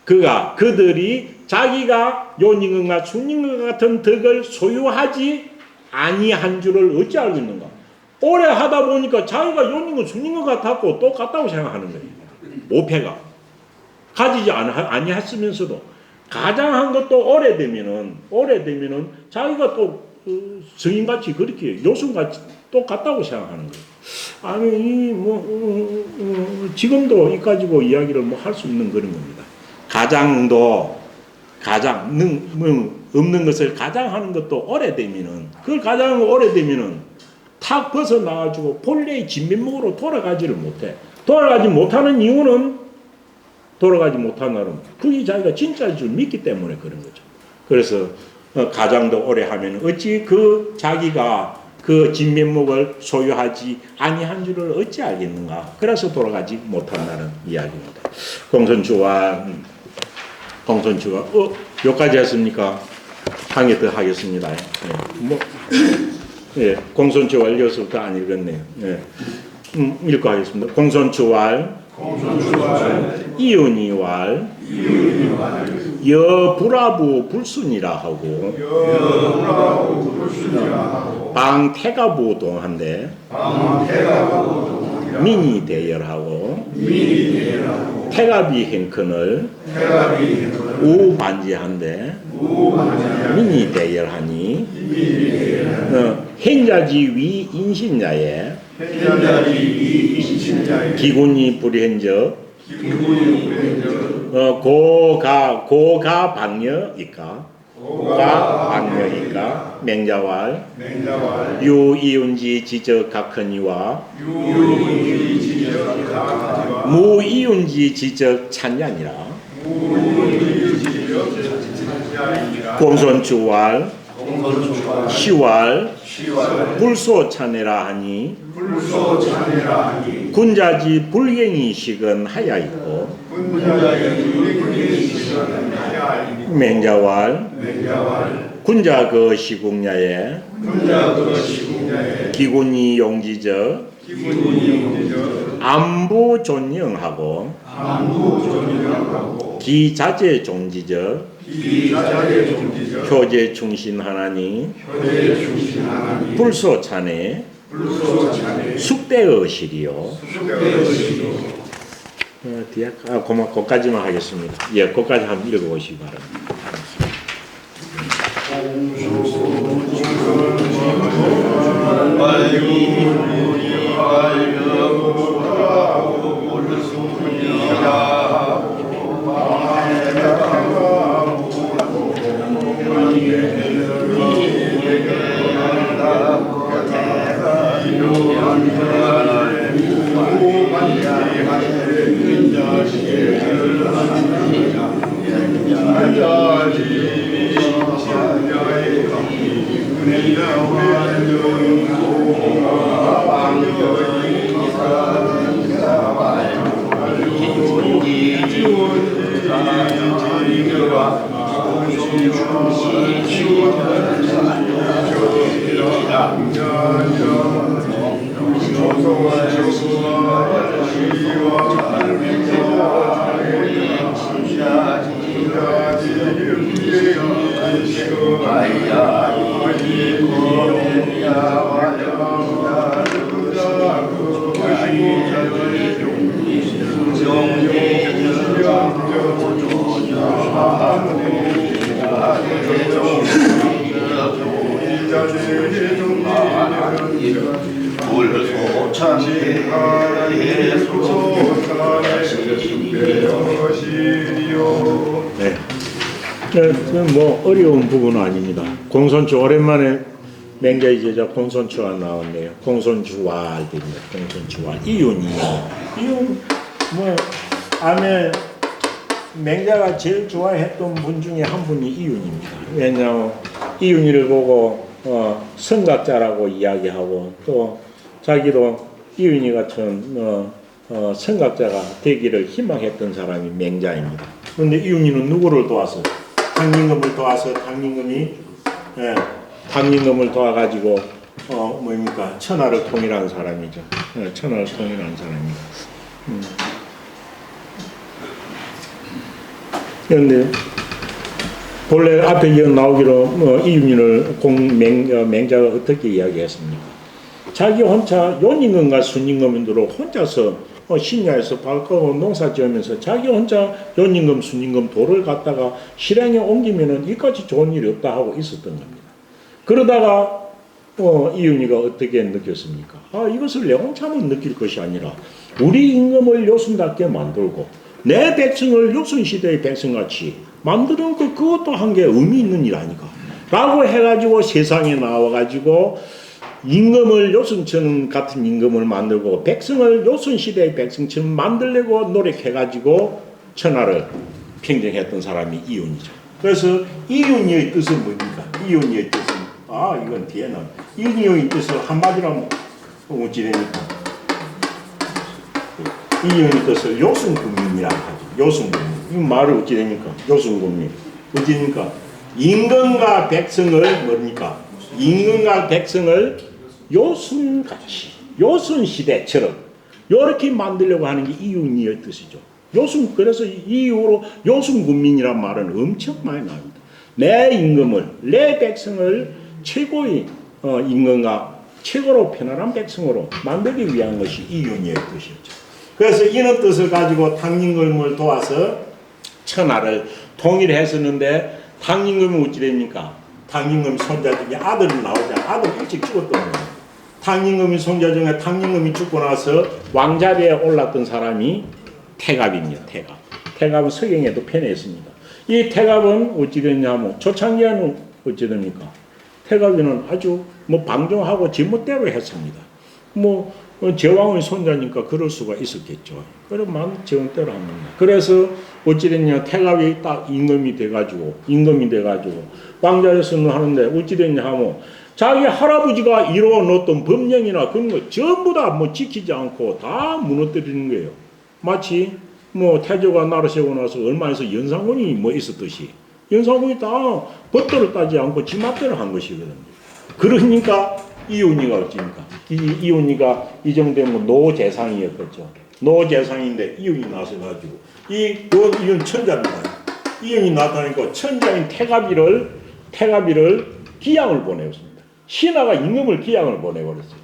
그들이 자기가 요님과 수님과 같은 덕을 소유하지 아니한 줄을 어찌 알고 있는가? 오래 하다 보니까 자기가 요님과 수님과 같았고 똑같다고 생각하는 거예요. 오패가 가지지 아니했으면서도 가장한 것도 오래되면은 자기가 또 성인같이 그렇게 요순같이 똑같다고 생각하는 거예요. 아니 지금도 이 가지고 이야기를 할 수 있는 그런 겁니다. 없는 것을 가장하는 것도 오래되면은 그걸 가장하는 거 오래되면은 탁 벗어나가지고 본래의 진면목으로 돌아가지를 못해. 돌아가지 못하는 이유는 그게 자기가 진짜인 줄 믿기 때문에 그런 거죠. 그래서 가장도 오래 하면 어찌 그 자기가 그 진면목을 소유하지 아니한 줄을 어찌 알겠는가? 그래서 돌아가지 못한다는 이야기입니다. 공손주와 여기까지 했습니까? 한 개 더 하겠습니다. 공손주왈 여기서부터 안 읽었네요. 읽고 하겠습니다. 공손주왈 이윤이왈 여불아부 불순이라 하고 방태가부 동한데 민이 대열하고 태가비 행큰을 우반지한데 민이 대열하니 행자지 위 인신자에 기군이 불현적 고가 방녀이까 맹자왈 유이운지 지적각헌이와 무이운지 지적 찬양이라 공손주왈 시왈 불소찬해라 하니 군자지 불경이식은 하야 있고 맹자왈 군자 그 시국야에 기군이 용지적 안부 존영하고 기자재 종지적 효제 충신하나니 불소찬해 숙대의실이요. 거기까지만 하겠습니다. 거기까지 한번 읽어보시기 바랍니다. 네. 뭐 어려운 부분은 아닙니다. 공손주 오랜만에 맹자의 제자 공손주가 나왔네요. 공손주왈 됩니다. 공손주왈 이윤이 이윤 뭐 안에 맹자가 제일 좋아했던 분 중에 한 분이 이윤입니다. 왜냐하면 이윤이를 보고 성각자라고 이야기하고 또 자기도 이윤이 같은 성각자가 되기를 희망했던 사람이 맹자입니다. 그런데 이윤이는 누구를 도와서 당림금을 도와서 당림금을 도와가지고 뭡니까 천하를 통일한 사람이죠. 천하를 통일한 사람입니다. 그런데 본래 앞에 이어 나오기로 이윤이를 맹자가 어떻게 이야기했습니까? 자기 혼자 용임금과 순임금으로 혼자서 신야에서 발가고 농사 지으면서 자기 혼자 용임금, 순임금 도를 갖다가 실행에 옮기면은 이까지 좋은 일이 없다 하고 있었던 겁니다. 그러다가 이윤이가 어떻게 느꼈습니까? 이것을 내 혼자만 느낄 것이 아니라 우리 임금을 요순답게 만들고 내 백성을 요순시대의 백성같이 만드는 그것도 한 게 의미 있는 일 아니까 라고 해가지고 세상에 나와가지고 임금을 요순처럼 같은 임금을 만들고 백성을 요순시대의 백성처럼 만들려고 노력해가지고 천하를 평정했던 사람이 이윤이죠. 그래서 이윤이의 뜻은 뭡니까? 이윤이의 뜻은 이건 뒤에는 이윤이의 뜻을 한마디로 하면 어찌 됩니까? 이윤의 뜻을 요순국민이라고 하죠. 요순국민. 이 말을 어찌 됩니까? 요순국민. 어찌 됩니까? 임금과 백성을 뭡니까? 임금과 백성을 요순같이 요순시대처럼 이렇게 만들려고 하는 게 이윤이의 뜻이죠. 그래서 이 이후로 요순국민이란 말은 엄청 많이 나옵니다. 내 임금을 내 백성을 최고의 임금과 최고로 편안한 백성으로 만들기 위한 것이 이윤이의 뜻이었죠. 그래서 이런 뜻을 가지고 당임금을 도와서 천하를 통일했었는데 당임금이 어찌 됩니까? 당임금 손자 중에 아들이 나오자 아들 일찍 죽었던 거예요. 당임금이 손자 중에 당임금이 죽고 나서 왕자리에 올랐던 사람이 태갑입니다. 태갑은 서경에도 편했습니다. 이 태갑은 어찌 됐냐면 조창기는 어찌 됩니까? 태갑이는 아주 방종하고 지멋대로 했습니다. 제왕의 손자니까 그럴 수가 있었겠죠. 그러면 제왕대로 합니다. 그래서 어찌 됐냐? 태갑이 딱 임금이 돼가지고 왕자에서는 하는데 어찌 됐냐 하면 자기 할아버지가 이루어 놓았던 법령이나 그런 거 전부 다 지키지 않고 다 무너뜨리는 거예요. 마치 태조가 나라 세우고 나서 얼마에서 연산군이 있었듯이 연산군이 다 법도를 따지 않고 지 맘대로 한 것이거든요. 그러니까 이윤이가 어찌입니까? 이윤이가 이 정도면 노재상이었겠죠. 노재상인데 이윤이 나서가지고 이윤 천자입니다. 이윤이 나타나니까 천자인 태갑이를 기양을 보내었습니다. 신하가 임금을 기양을 보내버렸어요.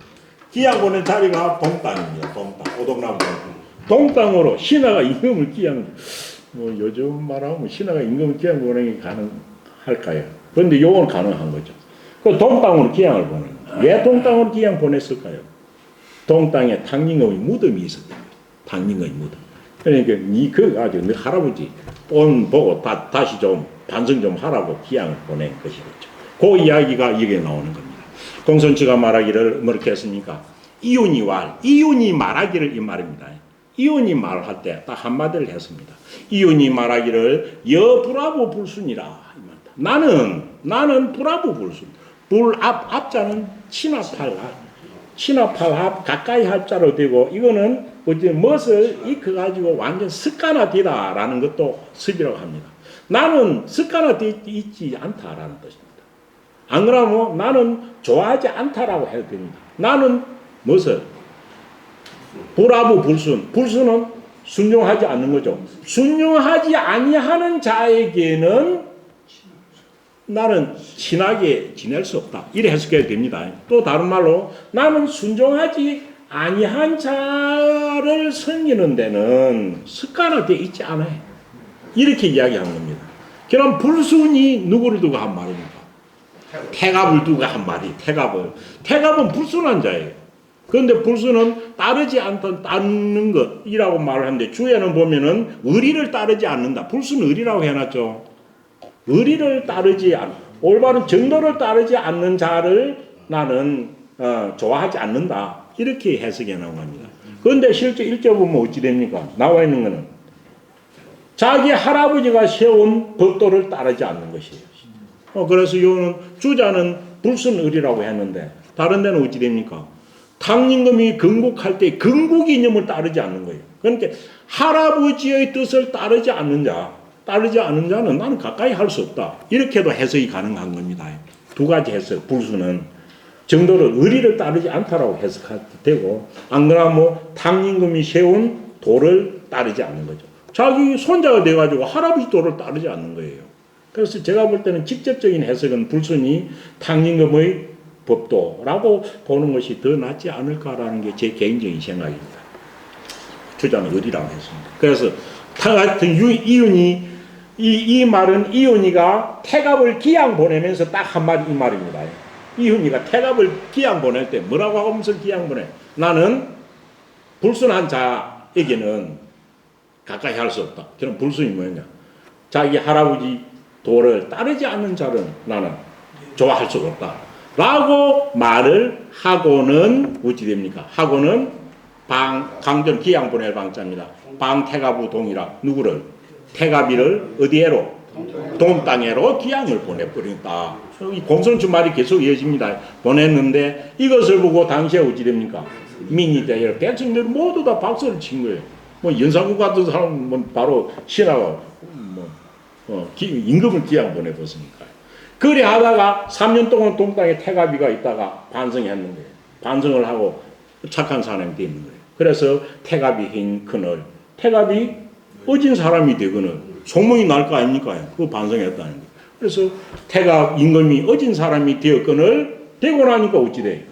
기양 보낸 자리가 동땅입니다. 동땅. 오동나무 동땅으로 신하가 임금을 기양 요즘 말하면 신하가 임금을 기양 보내기 가능할까요? 그런데 요건 가능한 거죠. 그 동땅으로 기양을 보내는 거예요. 왜 동땅으로 기양 보냈을까요? 동땅에 당림의 무덤이 있었다. 당림의 무덤. 그러니까 그거 가지고 너 할아버지 돈 보고 다시 좀 반성 좀 하라고 기양을 보낸 것이겠죠. 그 이야기가 여기에 나오는 겁니다. 공손주가 말하기를 뭐렇게 했습니까? 이윤이 말하기를 이 말입니다. 이윤이 말할 때 딱 한마디를 했습니다. 이윤이 말하기를 여불하부 불순이라. 나는 불하부 불순. 앞자는 친합할 가까이 할 자로 되고 이거는 어째 멋을 익혀가지고 완전 습관화되다라는 것도 습이라고 합니다. 나는 습관화되어 있지 않다라는 뜻입니다. 안 그러면 나는 좋아하지 않다라고 해도 됩니다. 나는 무엇을? 불하부 불순은 순종하지 않는 거죠. 순종하지 아니하는 자에게는 나는 친하게 지낼 수 없다. 이래 해석해야 됩니다. 또 다른 말로 나는 순종하지 아니한 자를 섬기는 데는 습관화되어 있지 않아요. 이렇게 이야기하는 겁니다. 그럼 불순이 누구를 두고 한 말입니까? 태갑을 두고 한 말이 태갑은 불순한 자예요. 그런데 불수는 따르지 않는 것이라고 말을 하는데 주에는 보면은 의리를 따르지 않는다. 불수는 의리라고 해놨죠. 의리를 따르지 올바른 정도를 따르지 않는 자를 나는 좋아하지 않는다. 이렇게 해석해 나온 겁니다. 그런데 실제 1절 보면 어찌 됩니까? 나와 있는 것은 자기 할아버지가 세운 법도를 따르지 않는 것이에요. 그래서 이거는 주자는 불순 의리라고 했는데 다른 데는 어찌 됩니까? 탕임금이 건국할 때 건국 이념을 따르지 않는 거예요. 그러니까 할아버지의 뜻을 따르지 않는 자는 나는 가까이 할 수 없다. 이렇게도 해석이 가능한 겁니다. 두 가지 해석. 불수는 정도를 의리를 따르지 않다라고 해석해도 되고 안 그러면 뭐 탕임금이 세운 도를 따르지 않는 거죠. 자기 손자가 돼가지고 할아버지 도를 따르지 않는 거예요. 그래서 제가 볼 때는 직접적인 해석은 불순이 탕임금의 법도라고 보는 것이 더 낫지 않을까라는 게 제 개인적인 생각입니다. 주자는 의리라고 했습니다. 그래서 같은 이윤이 이 말은 이윤이가 태갑을 기양 보내면서 딱 한마디 이 말입니다. 이윤이가 태갑을 기양 보낼 때 뭐라고 하면서 기양 보내? 나는 불순한 자에게는 가까이 할 수 없다. 그럼 불순이 뭐냐? 자기 할아버지 도를 따르지 않는 자는 나는 좋아할 수가 없다. 라고 말을 하고는 어찌 됩니까? 하고는 강전 기양 보낼 방자입니다. 방태갑우 동이라 누구를? 태갑이를 어디에로? 동 땅에로 기양을 보내버린다. 이 공손주 말이 계속 이어집니다. 보냈는데 이것을 보고 당시에 어찌 됩니까? 민의대열 백성들 모두 다 박수를 친 거예요. 뭐 연산국 같은 사람은 뭐 바로 신하가 임금을 기양 보내봤으니까. 그래 하다가 3년 동안 동땅에 태갑이가 있다가 반성했는데 반성을 하고 착한 사람이 되는 거예요. 그래서 태갑이 흰 그늘 태갑이 어진 사람이 되거늘 소문이 날 거 아닙니까? 그거 반성했다는 거예요. 그래서 태갑 임금이 어진 사람이 되었거늘 되고 나니까 어찌 돼?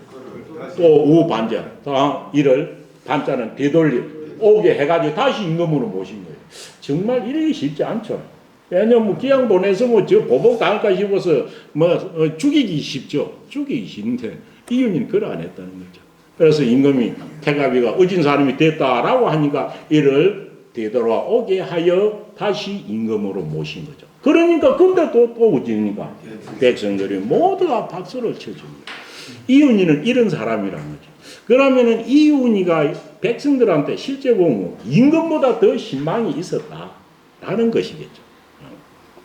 또 우반자 다 이를 반자는 되돌려 오게 해가지고 다시 임금으로 모신 거예요. 정말 이러기 쉽지 않죠. 왜냐면 뭐 기양 보내서 뭐 저 보복 당할까 싶어서 뭐 죽이기 쉽죠. 죽이기 쉽는데 이윤이는 그걸 안 했다는 거죠. 그래서 임금이 태갑이가 어진 사람이 됐다라고 하니까 이를 되돌아오게 하여 다시 임금으로 모신 거죠. 그러니까 근데 또 어찌니까 백성들이 모두 다 박수를 쳐줍니다. 이윤이는 이런 사람이라는 거죠. 그러면은 이윤이가 백성들한테 실제 보면 임금보다 더 신망이 있었다라는 것이겠죠.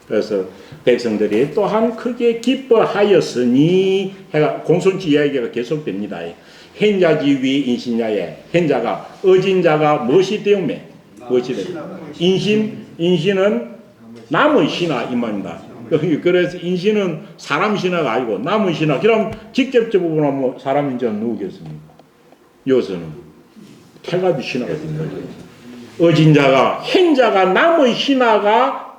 그래서 백성들이 또한 크게 기뻐하였으니 해가 공손치 이야기가 계속됩니다. hen자지 위 인신야에 hen자가 어진 자가 무엇이 되오매 무엇이 되오 인신은 남의 신하 이 말입니다. 그래서 인신은 사람 신하가 아니고 남의 신하. 그럼 직접적으로 보면 사람 인자는 누구겠습니까? 요새는 태갑이 신하가 된 거죠. 어진 자가 hen자가 남의 신하가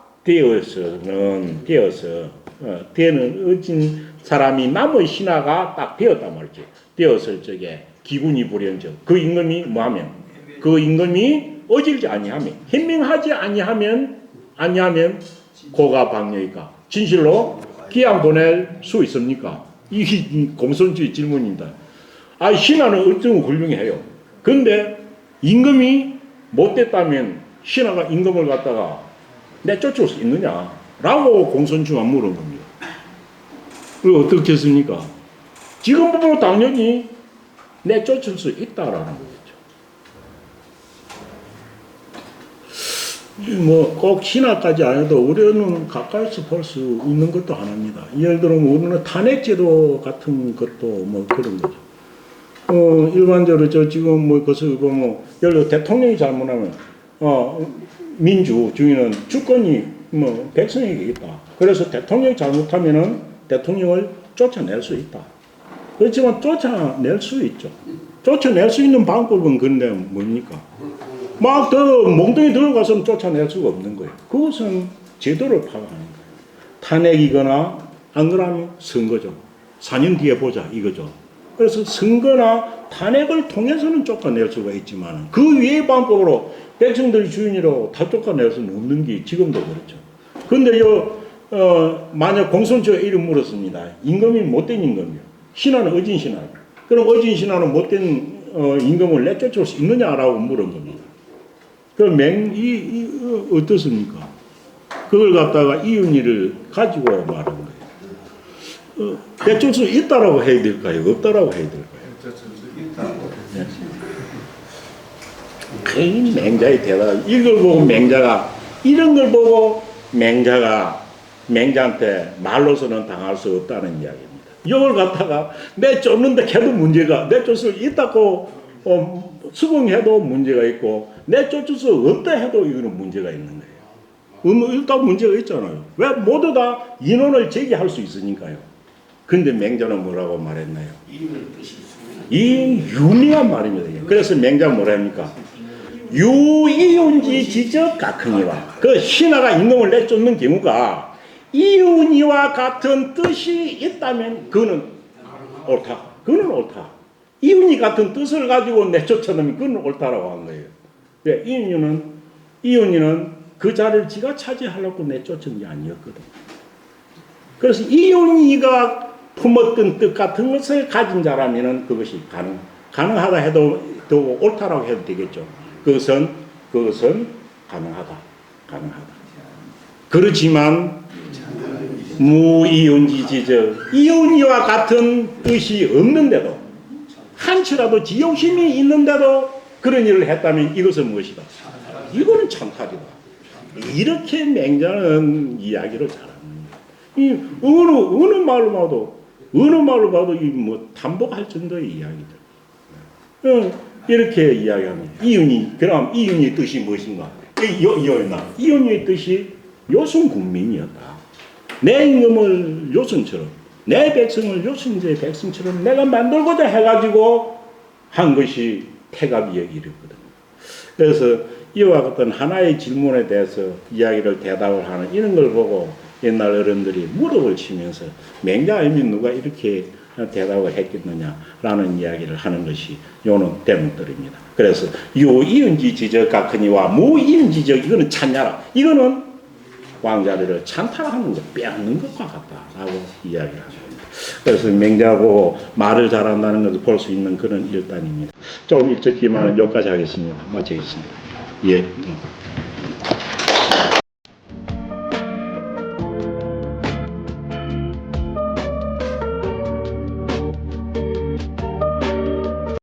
되는 어진 사람이 남의 신하가 딱 되었단 말이죠. 되었을 적에 기군이 불연적 그 임금이 뭐하면 그 임금이 어질지 아니하면 현명하지 아니하면 고가 방녀이까 진실로 기양 보낼 수 있습니까? 이 공손주의 질문입니다. 신하는 어쩌면 훌륭해요. 근데 임금이 못됐다면 신하가 임금을 갖다가 내쫓을 수 있느냐라고 공손주가 물은 겁니다. 그리고 어떻게 했습니까? 지금 보면 당연히 내쫓을 수 있다라는 거죠. 뭐 꼭 신하까지 안 해도 우리는 가까이서 볼 수 있는 것도 하나입니다. 예를 들면 우리는 탄핵제도 같은 것도 뭐 그런 거죠. 일반적으로 지금 뭐 그것을 보면 예를 들어 대통령이 잘못하면 민주주의는 주권이 뭐 백성에게 있다. 그래서 대통령이 잘못하면은 대통령을 쫓아낼 수 있다. 그렇지만 쫓아낼 수 있죠. 쫓아낼 수 있는 방법은 근데 뭡니까? 막 더 몽둥이 들어가서는 쫓아낼 수가 없는 거예요. 그것은 제도를 파악하는 거예요. 탄핵이거나 안 그러면 선거죠. 4년 뒤에 보자 이거죠. 그래서 선거나 탄핵을 통해서는 쫓아낼 수가 있지만 그 외의 방법으로 백성들이 주인이라고 다 쫓아낼 수는 없는 게 지금도 그렇죠. 근데 만약 공손주가 이름 물었습니다. 임금이 못된 임금이요. 신하는 어진 신하. 그럼 어진 신하는 못된 임금을 내쫓을 수 있느냐라고 물은 겁니다. 어떻습니까? 그걸 갖다가 이윤희를 가지고 말한 거예요. 내쫓을 수 있다라고 해야 될까요? 없다라고 해야 될까요? 이 맹자의 대답, 이걸 보고 맹자가, 이런 걸 보고 맹자한테 말로서는 당할 수 없다는 이야기입니다. 이걸 갖다가 내쫓는데 해도 문제가, 내쫓을 수 있다고 수긍해도 문제가 있고, 내쫓을 수 없다 해도 이거는 문제가 있는 거예요. 일단 문제가 있잖아요. 왜 모두 다 인원을 제기할 수 있으니까요. 근데 맹자는 뭐라고 말했나요? 이 유명한 말입니다. 그래서 맹자 뭐라 합니까? 유이윤지 지적 각흥이와 그 신하가 임금을 내쫓는 경우가 이윤이와 같은 뜻이 있다면 그거는 옳다. 그거는 옳다. 이윤이 같은 뜻을 가지고 내쫓아내면 그건 옳다라고 한 거예요. 네, 이윤이는 그 자리를 지가 차지하려고 내쫓은 게 아니었거든. 그래서 이윤이가 품었던 뜻 같은 것을 가진 자라면은 그것이 가능하다 해도 더 옳다라고 해도 되겠죠. 그것은 가능하다. 그렇지만 무이윤지지적 이윤이와 같은 뜻이 없는데도 한치라도 지욕심이 있는데도 그런 일을 했다면 이것은 무엇이다? 이거는 찬탈이다. 이렇게 맹자는 이야기를 잘합니다. 이 어느 말로 봐도 이 뭐 담복할 정도의 이야기들. 이렇게 이야기합니다. 그럼 이윤의 뜻이 무엇인가? 이윤의 뜻이 요순 국민이었다. 내 임금을 요순처럼, 내 백성을 요순제 백성처럼 내가 만들고자 해가지고 한 것이 태갑이의 일이거든. 그래서 이와 같은 하나의 질문에 대해서 대답을 하는 이런 걸 보고 옛날 어른들이 무릎을 치면서 맹자 아니면 누가 이렇게 대답을 했겠느냐라는 이야기를 하는 것이 요는 대문들입니다. 그래서 유이윤지 지적 각하니와 무이윤지적 이거는 찬야라. 이거는 왕자리를 찬탈하는 것, 빼앗는 것과 같다라고 이야기를 합니다. 그래서 맹자하고 말을 잘한다는 것을 볼 수 있는 그런 일단입니다. 조금 일찍지만 여기까지 하겠습니다. 마치겠습니다. 예.